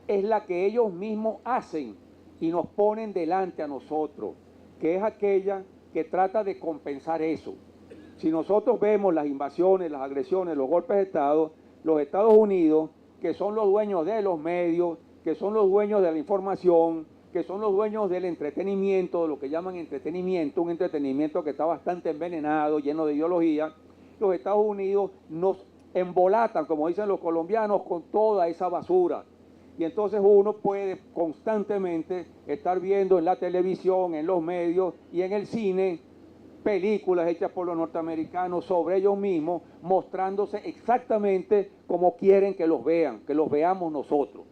es la que ellos mismos hacen y nos ponen delante a nosotros, que es aquella que trata de compensar eso. Si nosotros vemos las invasiones, las agresiones, los golpes de Estado, los Estados Unidos, que son los dueños de los medios, que son los dueños de la información, que son los dueños del entretenimiento, de lo que llaman entretenimiento, un entretenimiento que está bastante envenenado, lleno de ideología, los Estados Unidos nos embolatan, como dicen los colombianos, con toda esa basura. Y entonces uno puede constantemente estar viendo en la televisión, en los medios y en el cine películas hechas por los norteamericanos sobre ellos mismos, mostrándose exactamente como quieren que los vean, que los veamos nosotros.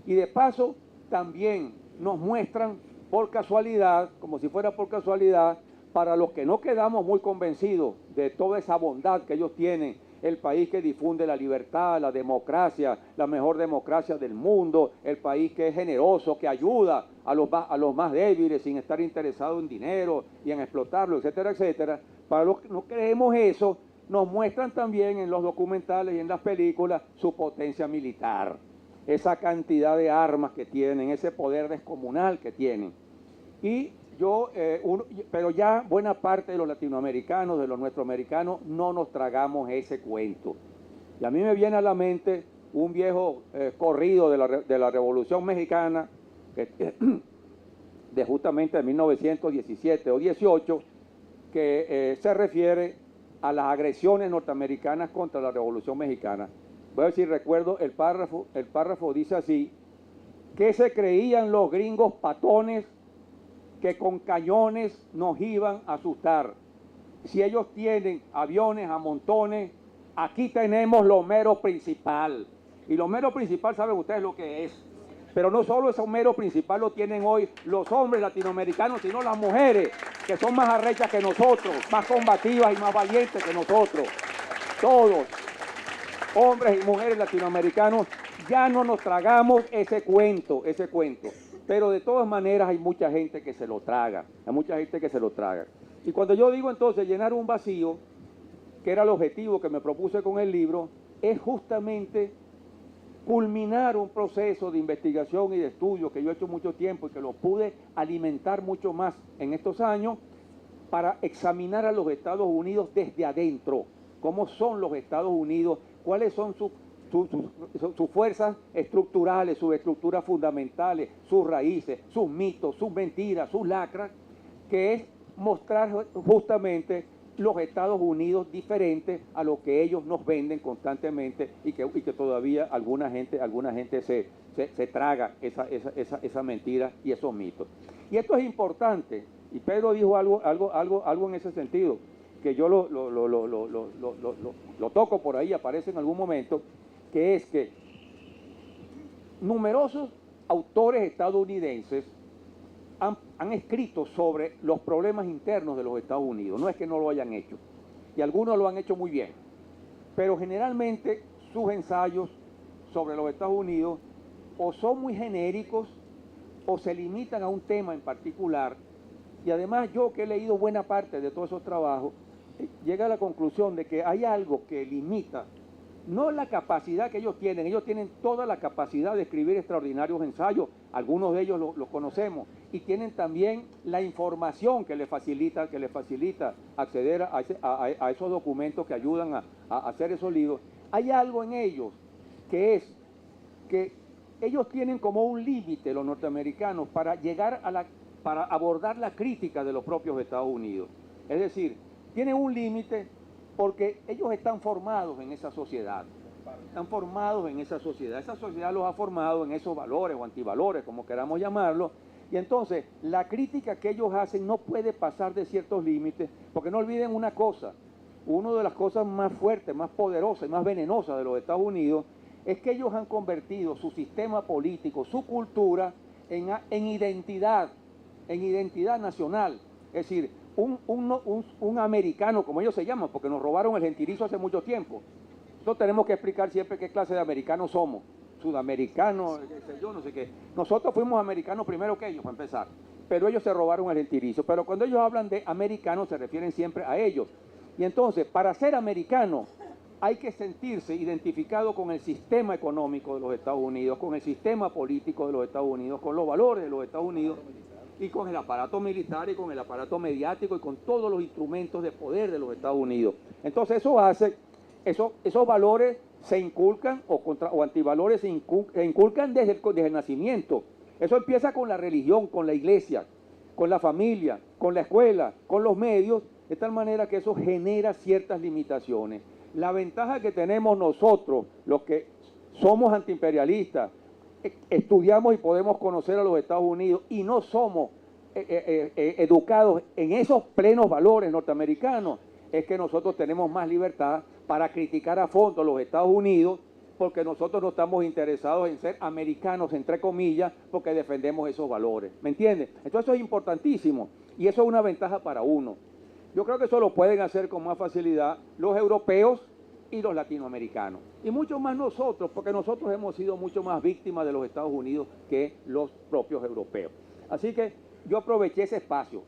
Y de paso también nos muestran por casualidad, como si fuera por casualidad, para los que no quedamos muy convencidos de toda esa bondad que ellos tienen, el país que difunde la libertad, la democracia, la mejor democracia del mundo, el país que es generoso, que ayuda a los más débiles sin estar interesado en dinero y en explotarlo, etcétera, etcétera. Para los que no creemos eso, nos muestran también en los documentales y en las películas su potencia militar, esa cantidad de armas que tienen, ese poder descomunal que tienen. Pero ya buena parte de los latinoamericanos, de los nuestroamericanos, no nos tragamos ese cuento. Y a mí me viene a la mente un viejo corrido de la Revolución Mexicana, de justamente de 1917 o 18, que se refiere a las agresiones norteamericanas contra la Revolución Mexicana. Voy a decir, recuerdo el párrafo dice así: ¿qué se creían los gringos patones que con cañones nos iban a asustar? Si ellos tienen aviones a montones, aquí tenemos lo mero principal. Y lo mero principal, saben ustedes lo que es. Pero no solo ese mero principal lo tienen hoy los hombres latinoamericanos, sino las mujeres, que son más arrechas que nosotros, más combativas y más valientes que nosotros. Todos, hombres y mujeres latinoamericanos, ya no nos tragamos ese cuento. Pero de todas maneras hay mucha gente que se lo traga, Y cuando yo digo entonces llenar un vacío, que era el objetivo que me propuse con el libro, es justamente culminar un proceso de investigación y de estudio que yo he hecho mucho tiempo y que lo pude alimentar mucho más en estos años para examinar a los Estados Unidos desde adentro. ¿Cómo son los Estados Unidos? ¿Cuáles son sus fuerzas estructurales, sus estructuras fundamentales, sus raíces, sus mitos, sus mentiras, sus lacras? Que es mostrar justamente los Estados Unidos diferentes a lo que ellos nos venden constantemente y que todavía alguna gente se traga esa mentira y esos mitos. Y esto es importante, y Pedro dijo algo en ese sentido, que yo lo toco por ahí, aparece en algún momento, que es que numerosos autores estadounidenses han escrito sobre los problemas internos de los Estados Unidos. No es que no lo hayan hecho, y algunos lo han hecho muy bien, pero generalmente sus ensayos sobre los Estados Unidos o son muy genéricos o se limitan a un tema en particular. Y además yo, que he leído buena parte de todos esos trabajos, llega a la conclusión de que hay algo que limita, no la capacidad que ellos tienen toda la capacidad de escribir extraordinarios ensayos, algunos de ellos los conocemos, y tienen también la información que les facilita acceder a esos documentos que ayudan a hacer esos libros. Hay algo en ellos que es que ellos tienen como un límite, los norteamericanos, para llegar para abordar la crítica de los propios Estados Unidos. Es decir, tienen un límite porque ellos están formados en esa sociedad. Esa sociedad los ha formado en esos valores o antivalores, como queramos llamarlo. Y entonces, la crítica que ellos hacen no puede pasar de ciertos límites, porque no olviden una cosa. Una de las cosas más fuertes, más poderosas y más venenosas de los Estados Unidos es que ellos han convertido su sistema político, su cultura, en identidad nacional. Es decir, un americano, como ellos se llaman, porque nos robaron el gentilicio hace mucho tiempo. Nosotros tenemos que explicar siempre qué clase de americanos somos. Sudamericanos, yo no sé qué. Nosotros fuimos americanos primero que ellos, para empezar. Pero ellos se robaron el gentilicio. Pero cuando ellos hablan de americanos, se refieren siempre a ellos. Y entonces, para ser americano, hay que sentirse identificado con el sistema económico de los Estados Unidos, con el sistema político de los Estados Unidos, con los valores de los Estados Unidos, y con el aparato militar y con el aparato mediático y con todos los instrumentos de poder de los Estados Unidos. Entonces eso hace, esos valores se inculcan o antivalores se inculcan desde el nacimiento. Eso empieza con la religión, con la iglesia, con la familia, con la escuela, con los medios, de tal manera que eso genera ciertas limitaciones. La ventaja que tenemos nosotros, los que somos antiimperialistas, estudiamos y podemos conocer a los Estados Unidos y no somos educados en esos plenos valores norteamericanos, es que nosotros tenemos más libertad para criticar a fondo a los Estados Unidos, porque nosotros no estamos interesados en ser americanos, entre comillas, porque defendemos esos valores. ¿Me entiendes? Entonces eso es importantísimo y eso es una ventaja para uno. Yo creo que eso lo pueden hacer con más facilidad los europeos y los latinoamericanos. Y mucho más nosotros, porque nosotros hemos sido mucho más víctimas de los Estados Unidos que los propios europeos. Así que yo aproveché ese espacio.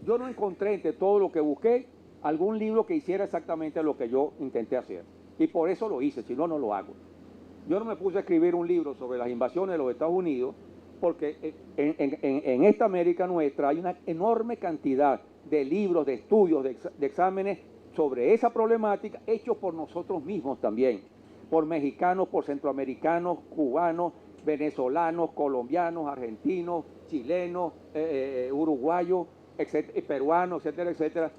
Yo no encontré entre todo lo que busqué algún libro que hiciera exactamente lo que yo intenté hacer. Y por eso lo hice, si no, no lo hago. Yo no me puse a escribir un libro sobre las invasiones de los Estados Unidos porque en esta América nuestra hay una enorme cantidad de libros, de estudios, de exámenes sobre esa problemática hechos por nosotros mismos también, por mexicanos, por centroamericanos, cubanos, venezolanos, colombianos, argentinos, chilenos, uruguayos, peruanos, etcétera, etcétera,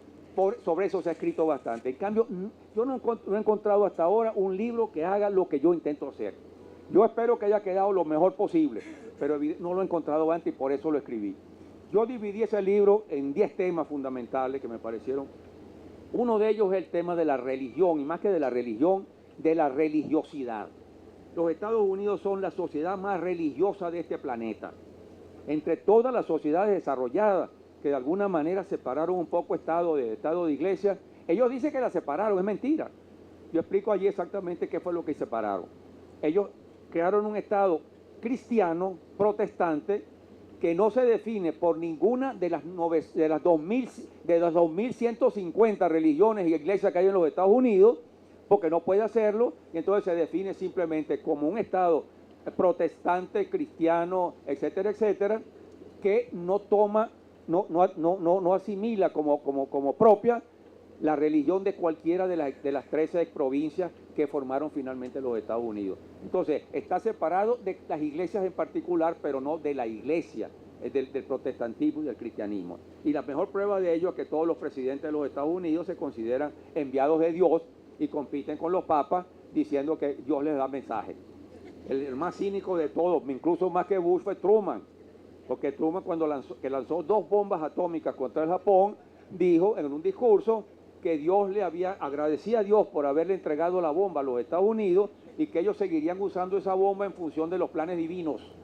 sobre eso se ha escrito bastante. En cambio, yo no he encontrado hasta ahora un libro que haga lo que yo intento hacer. Yo espero que haya quedado lo mejor posible, pero no lo he encontrado antes y por eso lo escribí. Yo dividí ese libro en 10 temas fundamentales que me parecieron. Uno de ellos es el tema de la religión, y más que de la religión, de la religiosidad. Los Estados Unidos son la sociedad más religiosa de este planeta. Entre todas las sociedades desarrolladas, que de alguna manera separaron un poco Estado de Iglesia, ellos dicen que la separaron, es mentira. Yo explico allí exactamente qué fue lo que separaron. Ellos crearon un Estado cristiano, protestante, que no se define por ninguna de las 2.150 religiones y iglesias que hay en los Estados Unidos, porque no puede hacerlo, y entonces se define simplemente como un Estado protestante, cristiano, etcétera, etcétera, que no toma, no asimila como propia la religión de cualquiera de las 13 provincias que formaron finalmente los Estados Unidos. Entonces, está separado de las iglesias en particular, pero no de la iglesia, del protestantismo y del cristianismo. Y la mejor prueba de ello es que todos los presidentes de los Estados Unidos se consideran enviados de Dios y compiten con los papas diciendo que Dios les da mensaje. El más cínico de todos, incluso más que Bush, fue Truman, porque Truman cuando lanzó 2 bombas atómicas contra el Japón, dijo en un discurso que Dios agradecía a Dios por haberle entregado la bomba a los Estados Unidos y que ellos seguirían usando esa bomba en función de los planes divinos.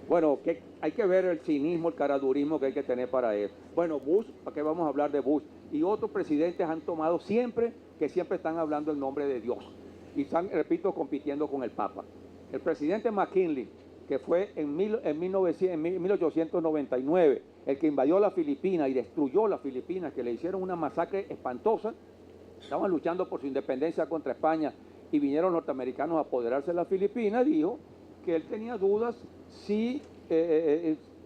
Bueno, hay que ver el cinismo, el caradurismo que hay que tener para eso. Bueno, Bush, ¿para qué vamos a hablar de Bush? Y otros presidentes han tomado siempre están hablando el nombre de Dios. Y están, repito, compitiendo con el Papa. El presidente McKinley, que fue en 1899, el que invadió las Filipinas y destruyó las Filipinas, que le hicieron una masacre espantosa, estaban luchando por su independencia contra España y vinieron norteamericanos a apoderarse de las Filipinas, dijo que él tenía dudas si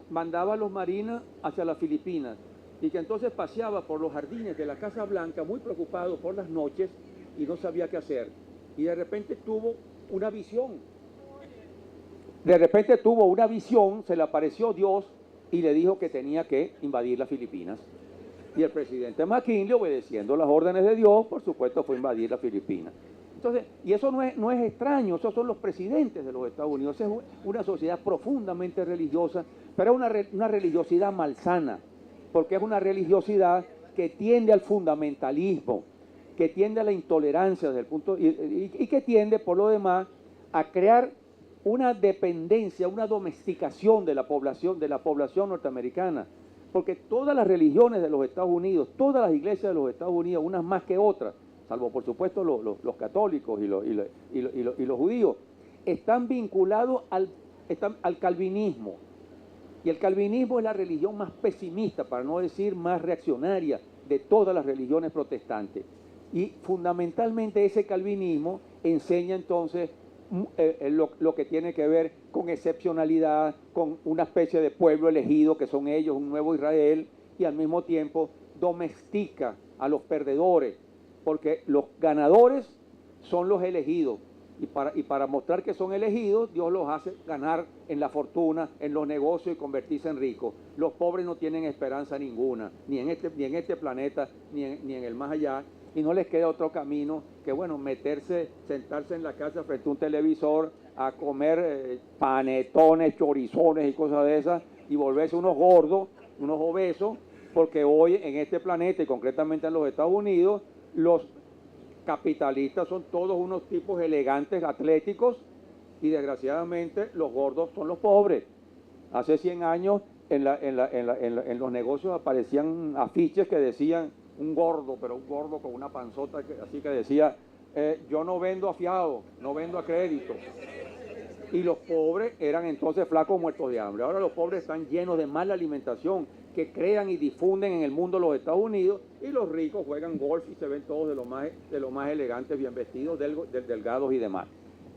mandaba a los marines hacia las Filipinas y que entonces paseaba por los jardines de la Casa Blanca muy preocupado por las noches y no sabía qué hacer. Y de repente tuvo una visión. Se le apareció Dios y le dijo que tenía que invadir las Filipinas. Y el presidente McKinley, obedeciendo las órdenes de Dios, por supuesto, fue a invadir las Filipinas. Entonces, y eso no es extraño, esos son los presidentes de los Estados Unidos. Es una sociedad profundamente religiosa, pero es una religiosidad malsana, porque es una religiosidad que tiende al fundamentalismo, que tiende a la intolerancia desde el punto y que tiende, por lo demás, a crear una dependencia, una domesticación de la población norteamericana, porque todas las religiones de los Estados Unidos, todas las iglesias de los Estados Unidos, unas más que otras, salvo por supuesto los católicos y los judíos, están vinculados al calvinismo. Y el calvinismo es la religión más pesimista, para no decir más reaccionaria, de todas las religiones protestantes. Y fundamentalmente ese calvinismo enseña entonces lo que tiene que ver con excepcionalidad, con una especie de pueblo elegido que son ellos, un nuevo Israel, y al mismo tiempo domestica a los perdedores, porque los ganadores son los elegidos, y para mostrar que son elegidos, Dios los hace ganar en la fortuna, en los negocios y convertirse en ricos. Los pobres no tienen esperanza ninguna, ni en este planeta, ni en el más allá, y no les queda otro camino que, bueno, sentarse en la casa frente a un televisor a comer panetones, chorizones y cosas de esas, y volverse unos gordos, unos obesos, porque hoy en este planeta, y concretamente en los Estados Unidos, los capitalistas son todos unos tipos elegantes, atléticos, y desgraciadamente los gordos son los pobres. Hace 100 años en los negocios aparecían afiches que decían un gordo, pero un gordo con una panzota así que decía, yo no vendo a fiado, no vendo a crédito. Y los pobres eran entonces flacos muertos de hambre. Ahora los pobres están llenos de mala alimentación que crean y difunden en el mundo los Estados Unidos, y los ricos juegan golf y se ven todos de lo más elegantes, bien vestidos, delgados y demás.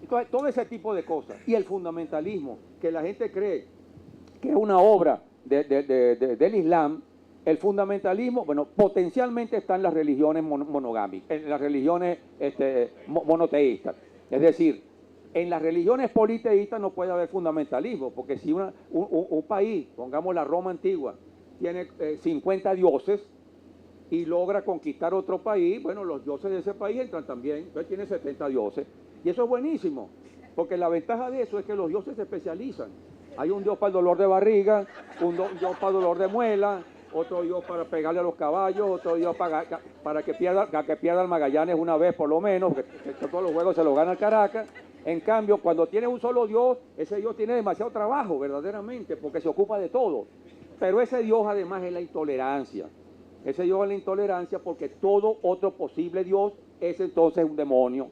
Entonces, todo ese tipo de cosas. Y el fundamentalismo, que la gente cree que es una obra del Islam. El fundamentalismo, bueno, potencialmente está en las religiones monogámicas, en las religiones monoteístas. Es decir, en las religiones politeístas no puede haber fundamentalismo, porque si un país, pongamos la Roma antigua, tiene 50 dioses, y logra conquistar otro país, bueno, los dioses de ese país entran también, entonces tiene 70 dioses. Y eso es buenísimo, porque la ventaja de eso es que los dioses se especializan. Hay un dios para el dolor de barriga, dios para el dolor de muela, otro dios para pegarle a los caballos, otro dios para que pierda el Magallanes una vez por lo menos, que todos los juegos se los gana el Caracas. En cambio, cuando tienes un solo dios, ese dios tiene demasiado trabajo, verdaderamente, porque se ocupa de todo. Pero ese dios además es la intolerancia. Ese dios es la intolerancia porque todo otro posible dios es entonces un demonio.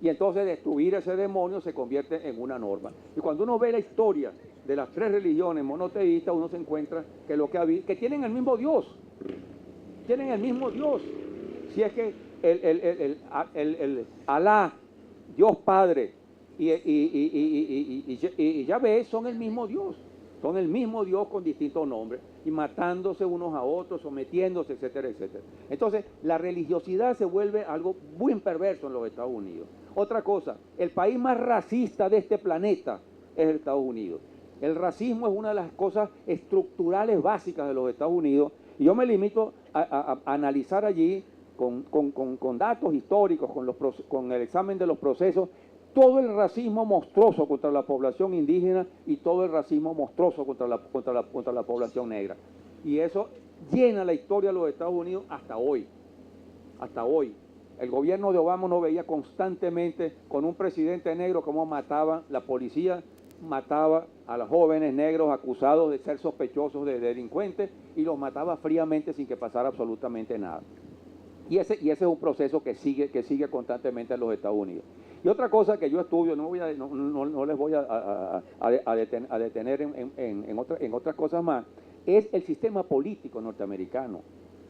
Y entonces destruir ese demonio se convierte en una norma. Y cuando uno ve la historia de las tres religiones monoteístas, uno se encuentra que lo que tienen el mismo Dios. Tienen el mismo Dios. Si es que el Alá, Dios Padre y Yahvé son el mismo Dios. Son el mismo Dios con distintos nombres y matándose unos a otros, sometiéndose, etcétera, etcétera. Entonces, la religiosidad se vuelve algo muy perverso en los Estados Unidos. Otra cosa, el país más racista de este planeta es el Estados Unidos. El racismo es una de las cosas estructurales básicas de los Estados Unidos y yo me limito a analizar allí con datos históricos, con el examen de los procesos, todo el racismo monstruoso contra la población indígena y todo el racismo monstruoso contra la población negra. Y eso llena la historia de los Estados Unidos hasta hoy. Hasta hoy. El gobierno de Obama no veía constantemente con un presidente negro cómo mataba, la policía mataba a los jóvenes negros acusados de ser sospechosos de delincuentes y los mataba fríamente sin que pasara absolutamente nada. Y ese es un proceso que sigue constantemente en los Estados Unidos. Y otra cosa que yo estudio, no les voy a detener en otras cosas más, es el sistema político norteamericano.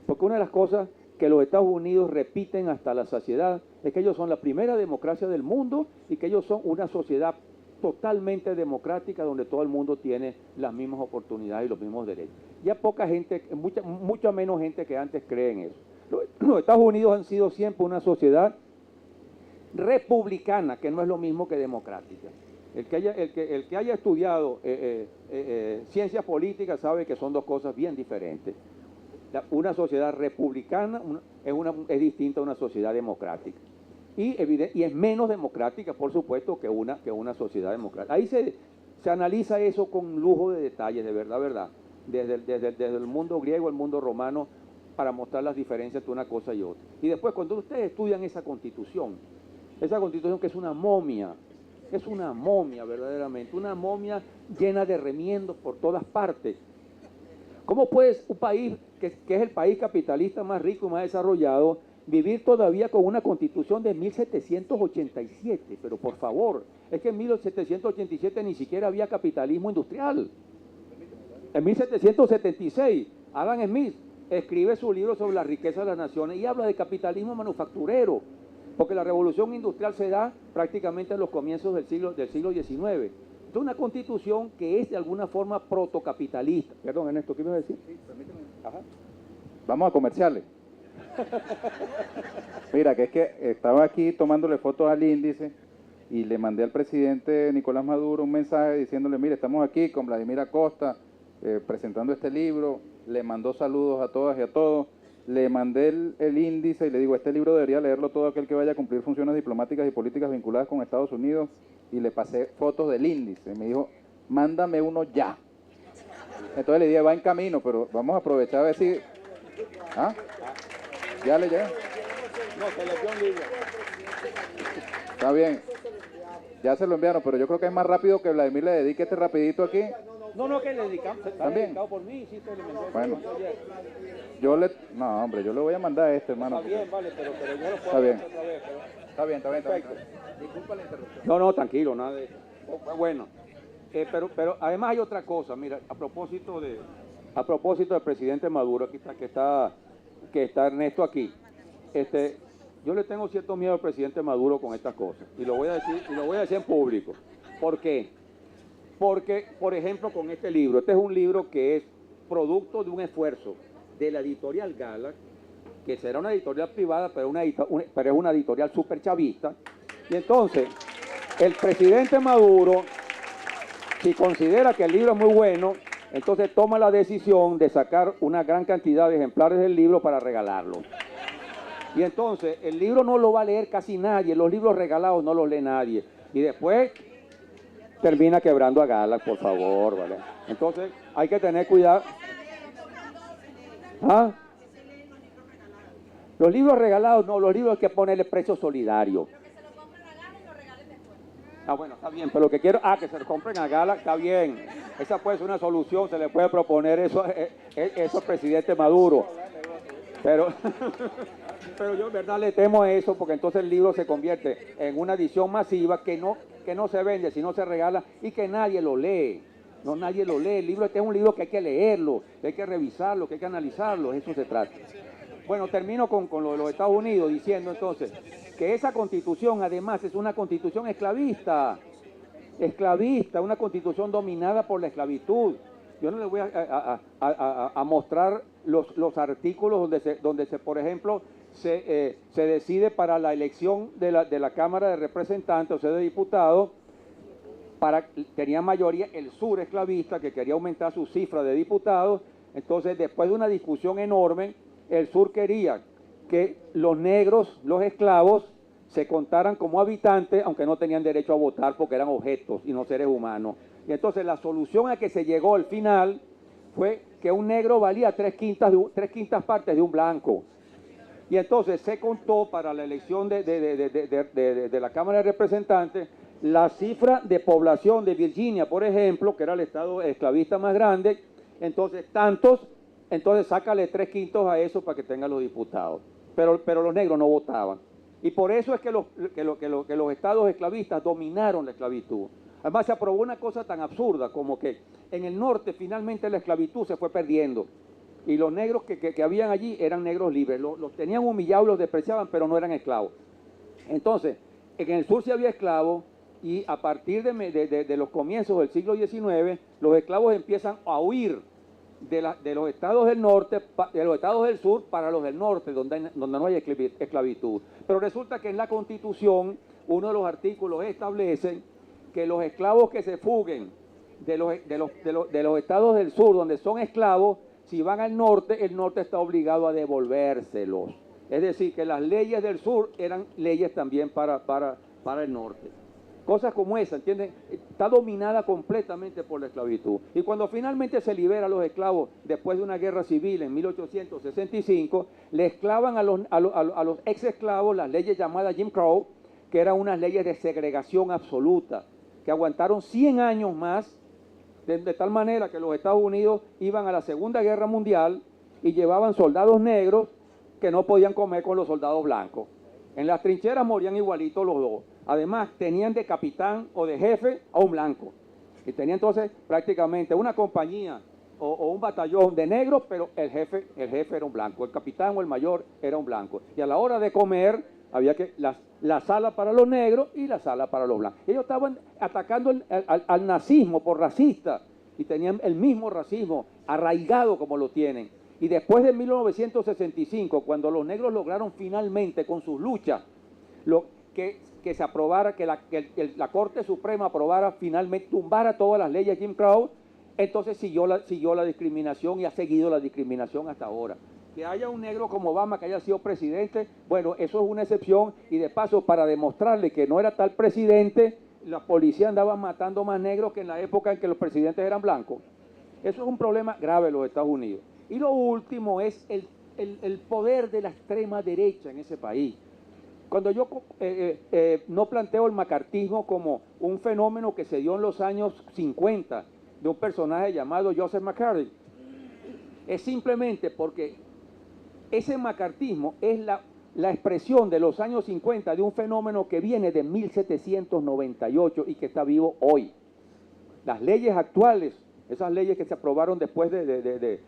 Porque una de las cosas que los Estados Unidos repiten hasta la saciedad es que ellos son la primera democracia del mundo y que ellos son una sociedad totalmente democrática donde todo el mundo tiene las mismas oportunidades y los mismos derechos. Ya poca gente, mucha menos gente que antes cree en eso. Los Estados Unidos han sido siempre una sociedad republicana, que no es lo mismo que democrática. El que haya estudiado ciencias políticas sabe que son dos cosas bien diferentes. Una sociedad republicana es distinta a una sociedad democrática. Y es menos democrática, por supuesto, que una sociedad democrática. Ahí se analiza eso con lujo de detalles, de verdad. Desde el mundo griego al mundo romano, para mostrar las diferencias entre una cosa y otra. Y después, cuando ustedes estudian esa constitución que es una momia verdaderamente, una momia llena de remiendos por todas partes. ¿Cómo puede un país que es el país capitalista más rico y más desarrollado vivir todavía con una constitución de 1787? Pero por favor, es que en 1787 ni siquiera había capitalismo industrial. En 1776, Adam Smith escribe su libro sobre la riqueza de las naciones y habla de capitalismo manufacturero, porque la revolución industrial se da prácticamente en los comienzos del siglo XIX. Es una constitución que es de alguna forma protocapitalista. Perdón, Ernesto, ¿qué me vas a decir? Sí, permíteme. Ajá. Vamos a comerciales. Mira, que es que estaba aquí tomándole fotos al índice y le mandé al presidente Nicolás Maduro un mensaje diciéndole, mire, estamos aquí con Vladimir Acosta presentando este libro, le mandó saludos a todas y a todos, le mandé el índice y le digo, este libro debería leerlo todo aquel que vaya a cumplir funciones diplomáticas y políticas vinculadas con Estados Unidos, y le pasé fotos del índice. Me dijo, mándame uno ya. Entonces le dije, va en camino, pero vamos a aprovechar a ver si... ¿Ah? ¿Ya le llega? No, se le dio un libro. Está bien. Ya se lo enviaron, pero yo creo que es más rápido que Vladimir le dedique este rapidito aquí. No, que le dedicamos. Está dedicado por mí, sí, se le mandó. Bueno. No, hombre, yo le voy a mandar este, hermano. Está bien, vale, pero yo lo puedo Está bien. hacer otra vez. Está bien. Perfecto. Disculpa la interrupción. No, tranquilo, nada de eso. Bueno, pero además hay otra cosa, mira, a propósito del presidente Maduro, aquí está, que está Ernesto aquí. Yo le tengo cierto miedo al presidente Maduro con estas cosas, y lo voy a decir en público. ¿Por qué? Porque, por ejemplo, con este libro, este es un libro que es producto de un esfuerzo de la editorial Gala, que será una editorial privada, pero es una editorial súper chavista. Y entonces, el presidente Maduro, si considera que el libro es muy bueno, Entonces toma la decisión de sacar una gran cantidad de ejemplares del libro para regalarlo. Y entonces el libro no lo va a leer casi nadie, los libros regalados no los lee nadie. Y después termina quebrando a Galax, por favor, ¿vale? Entonces hay que tener cuidado. ¿Ah? Los libros regalados, no, los libros hay que ponerle precio solidario. Pero que se lo compren a Gala y lo regalen después. Ah, bueno, está bien, pero lo que quiero, que se lo compren a Gala, está bien. Esa puede ser una solución, se le puede proponer eso al presidente Maduro. Pero, pero yo en verdad le temo a eso, porque entonces el libro se convierte en una edición masiva que no se vende, sino se regala y que nadie lo lee. No, nadie lo lee. El libro este es un libro que hay que leerlo, que hay que revisarlo, que hay que analizarlo. Eso se trata. Bueno, termino con lo de los Estados Unidos diciendo entonces que esa constitución además es una constitución esclavista, una constitución dominada por la esclavitud. Yo no les voy a mostrar los artículos donde por ejemplo, se decide para la elección de la Cámara de Representantes, o sea, de diputados, tenía mayoría el sur esclavista, que quería aumentar su cifra de diputados. Entonces, después de una discusión enorme, el sur quería que los negros, los esclavos, se contaran como habitantes, aunque no tenían derecho a votar porque eran objetos y no seres humanos. Y entonces la solución a que se llegó al final fue que un negro valía tres quintas partes de un blanco. Y entonces se contó para la elección de la Cámara de Representantes la cifra de población de Virginia, por ejemplo, que era el estado esclavista más grande. Entonces entonces sácale 3/5 a eso para que tengan los diputados. Pero los negros no votaban. Y por eso es que los estados esclavistas dominaron la esclavitud. Además se aprobó una cosa tan absurda como que en el norte finalmente la esclavitud se fue perdiendo. Y los negros que habían allí eran negros libres. Los tenían humillados, los despreciaban, pero no eran esclavos. Entonces, en el sur sí había esclavos y a partir de los comienzos del siglo XIX, los esclavos empiezan a huir de los estados del norte, de los estados del sur para los del norte, donde no hay esclavitud. Pero resulta que en la Constitución, uno de los artículos establece que los esclavos que se fuguen de los estados del sur, donde son esclavos, si van al norte, el norte está obligado a devolvérselos. Es decir, que las leyes del sur eran leyes también para el norte. Cosas como esa, ¿entienden? Está dominada completamente por la esclavitud. Y cuando finalmente se libera a los esclavos después de una guerra civil en 1865, le esclavan a los ex esclavos las leyes llamadas Jim Crow, que eran unas leyes de segregación absoluta, que aguantaron 100 años más, de tal manera que los Estados Unidos iban a la Segunda Guerra Mundial y llevaban soldados negros que no podían comer con los soldados blancos. En las trincheras morían igualitos los dos. Además, tenían de capitán o de jefe a un blanco. Y tenía entonces prácticamente una compañía o un batallón de negros, pero el jefe era un blanco. El capitán o el mayor era un blanco. Y a la hora de comer, había que la sala para los negros y la sala para los blancos. Ellos estaban atacando al nazismo por racista y tenían el mismo racismo arraigado como lo tienen. Y después de 1965, cuando los negros lograron finalmente con sus luchas que se aprobara, que la Corte Suprema aprobara finalmente, tumbara todas las leyes Jim Crow, entonces siguió la discriminación y ha seguido la discriminación hasta ahora. Que haya un negro como Obama que haya sido presidente, bueno, eso es una excepción, y de paso para demostrarle que no era tal presidente, la policía andaba matando más negros que en la época en que los presidentes eran blancos. Eso es un problema grave en los Estados Unidos. Y lo último es el poder de la extrema derecha en ese país. Cuando yo no planteo el macartismo como un fenómeno que se dio en los años 50 de un personaje llamado Joseph McCarthy, es simplemente porque ese macartismo es la expresión de los años 50 de un fenómeno que viene de 1798 y que está vivo hoy. Las leyes actuales, esas leyes que se aprobaron después del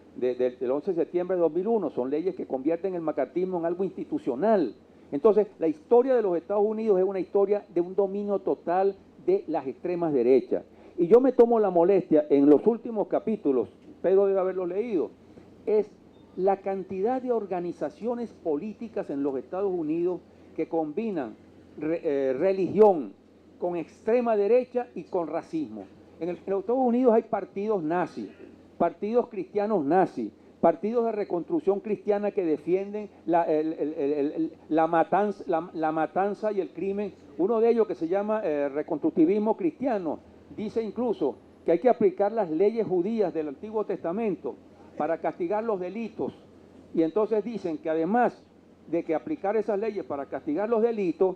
11 de septiembre de 2001, son leyes que convierten el macartismo en algo institucional. Entonces, la historia de los Estados Unidos es una historia de un dominio total de las extremas derechas. Y yo me tomo la molestia, en los últimos capítulos, Pedro debe haberlos leído, es la cantidad de organizaciones políticas en los Estados Unidos que combinan religión con extrema derecha y con racismo. En los Estados Unidos hay partidos nazis, partidos cristianos nazis, partidos de reconstrucción cristiana que defienden la matanza y el crimen. Uno de ellos, que se llama reconstructivismo cristiano, dice incluso que hay que aplicar las leyes judías del Antiguo Testamento para castigar los delitos. Y entonces dicen que además de que aplicar esas leyes para castigar los delitos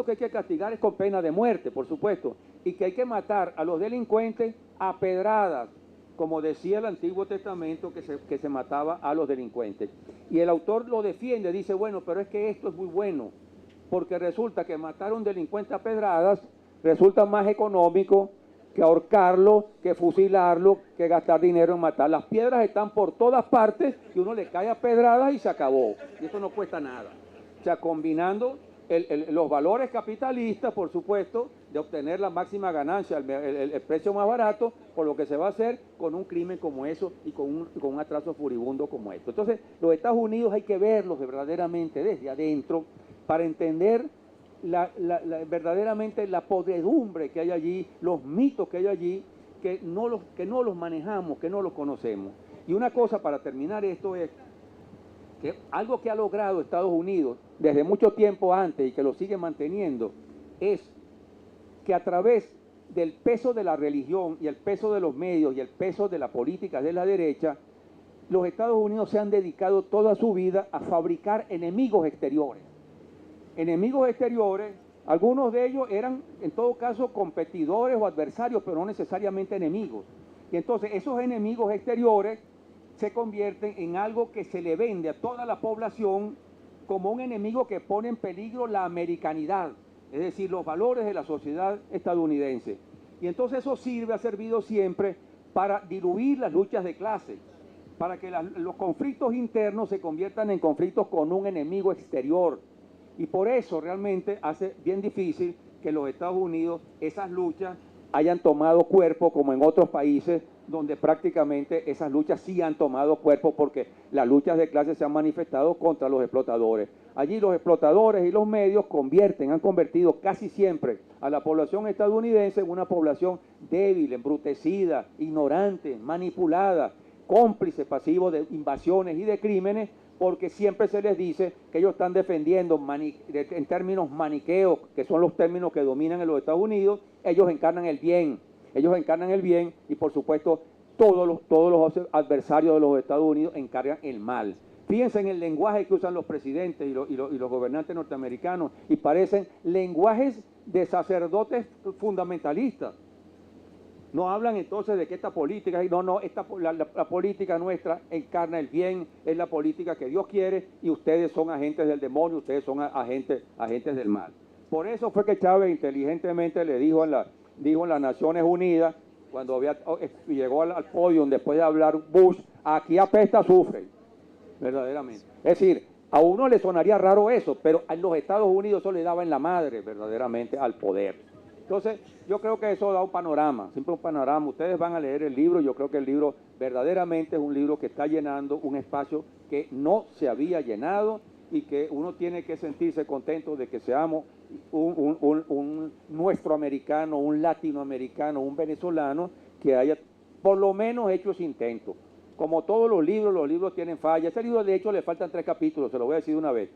que hay que castigar es con pena de muerte, por supuesto, y que hay que matar a los delincuentes a pedradas, como decía el Antiguo Testamento que se mataba a los delincuentes. Y el autor lo defiende, dice, bueno, pero es que esto es muy bueno, porque resulta que matar a un delincuente a pedradas resulta más económico que ahorcarlo, que fusilarlo, que gastar dinero en matar. Las piedras están por todas partes y uno le cae a pedradas y se acabó. Y eso no cuesta nada. O sea, combinando los valores capitalistas, por supuesto, de obtener la máxima ganancia, el precio más barato, por lo que se va a hacer con un crimen como eso y con un atraso furibundo como esto. Entonces, los Estados Unidos hay que verlos verdaderamente desde adentro para entender verdaderamente la podredumbre que hay allí, los mitos que hay allí, que no los manejamos, que no los conocemos. Y una cosa para terminar esto es que algo que ha logrado Estados Unidos desde mucho tiempo antes y que lo sigue manteniendo es que a través del peso de la religión y el peso de los medios y el peso de la política de la derecha, los Estados Unidos se han dedicado toda su vida a fabricar enemigos exteriores. Enemigos exteriores, algunos de ellos eran en todo caso competidores o adversarios, pero no necesariamente enemigos. Y entonces esos enemigos exteriores se convierten en algo que se le vende a toda la población como un enemigo que pone en peligro la americanidad, es decir, los valores de la sociedad estadounidense. Y entonces eso ha servido siempre para diluir las luchas de clase, para que los conflictos internos se conviertan en conflictos con un enemigo exterior. Y por eso realmente hace bien difícil que en los Estados Unidos esas luchas hayan tomado cuerpo como en otros países donde prácticamente esas luchas sí han tomado cuerpo porque las luchas de clase se han manifestado contra los explotadores. Allí los explotadores y los medios han convertido casi siempre a la población estadounidense en una población débil, embrutecida, ignorante, manipulada, cómplice pasivo de invasiones y de crímenes, porque siempre se les dice que ellos están defendiendo en términos maniqueos, que son los términos que dominan en los Estados Unidos, ellos encarnan el bien y por supuesto todos los adversarios de los Estados Unidos encargan el mal. Fíjense en el lenguaje que usan los presidentes y los gobernantes norteamericanos y parecen lenguajes de sacerdotes fundamentalistas. No hablan entonces de que esta política, la política nuestra encarna el bien, es la política que Dios quiere y ustedes son agentes del demonio, ustedes son agentes del mal. Por eso fue que Chávez inteligentemente le dijo en las Naciones Unidas, cuando llegó al podio después de hablar Bush, aquí apesta azufre, verdaderamente. Es decir, a uno le sonaría raro eso, pero en los Estados Unidos eso le daba en la madre verdaderamente al poder. Entonces, yo creo que eso da un panorama, siempre un panorama. Ustedes van a leer el libro, yo creo que el libro verdaderamente es un libro que está llenando un espacio que no se había llenado y que uno tiene que sentirse contento de que seamos un nuestroamericano, un latinoamericano, un venezolano que haya por lo menos hecho ese intento. Como todos los libros tienen fallas. Este libro, de hecho, le faltan 3 capítulos, se lo voy a decir de una vez.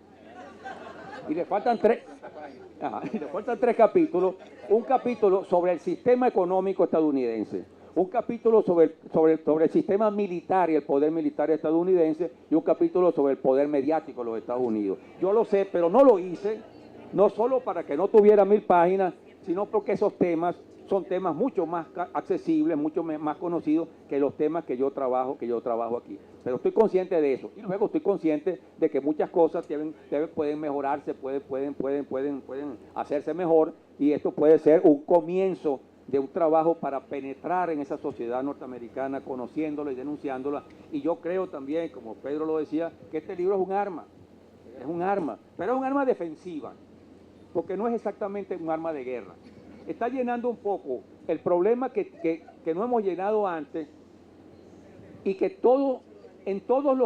Y le faltan 3 capítulos. Un capítulo sobre el sistema económico estadounidense, un capítulo sobre el sistema militar y el poder militar estadounidense y un capítulo sobre el poder mediático de los Estados Unidos. Yo lo sé, pero no lo hice, no solo para que no tuviera 1000 páginas, sino porque esos temas son temas mucho más accesibles, mucho más conocidos que los temas que yo trabajo aquí. Pero estoy consciente de eso. Y luego estoy consciente de que muchas cosas pueden mejorarse, pueden hacerse mejor, y esto puede ser un comienzo de un trabajo para penetrar en esa sociedad norteamericana, conociéndola y denunciándola. Y yo creo también, como Pedro lo decía, que este libro es un arma, pero es un arma defensiva, porque no es exactamente un arma de guerra. Está llenando un poco el problema que no hemos llenado antes, y que en todos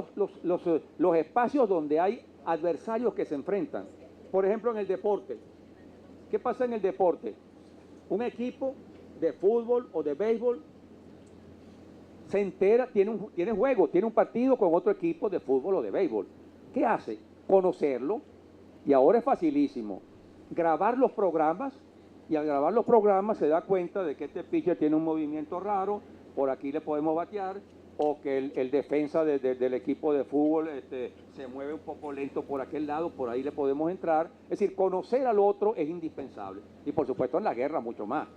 los espacios donde hay adversarios que se enfrentan. Por ejemplo, en el deporte. ¿Qué pasa en el deporte? Un equipo de fútbol o de béisbol se entera, tiene juego, tiene un partido con otro equipo de fútbol o de béisbol. ¿Qué hace? Conocerlo, y ahora es facilísimo. Grabar los programas, y al grabar los programas se da cuenta de que este pitcher tiene un movimiento raro, por aquí le podemos batear, o que el defensa del equipo de fútbol se mueve un poco lento por aquel lado, por ahí le podemos entrar. Es decir, conocer al otro es indispensable. Y por supuesto en la guerra mucho más.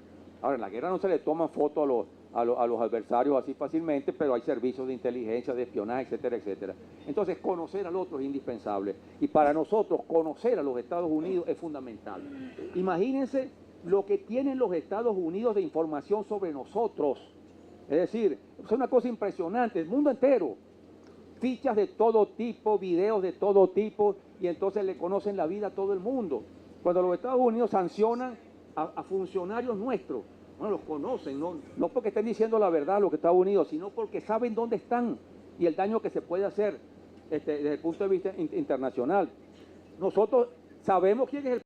Ahora, en la guerra no se le toman fotos a los adversarios así fácilmente, pero hay servicios de inteligencia, de espionaje, etcétera, etcétera. Entonces, conocer al otro es indispensable. Y para nosotros, conocer a los Estados Unidos es fundamental. Imagínense lo que tienen los Estados Unidos de información sobre nosotros. Es decir, es una cosa impresionante, el mundo entero. Fichas de todo tipo, videos de todo tipo, y entonces le conocen la vida a todo el mundo. Cuando los Estados Unidos sancionan a funcionarios nuestros, bueno, los conocen, no porque estén diciendo la verdad los Estados Unidos, sino porque saben dónde están y el daño que se puede hacer desde el punto de vista internacional. Nosotros sabemos quién es el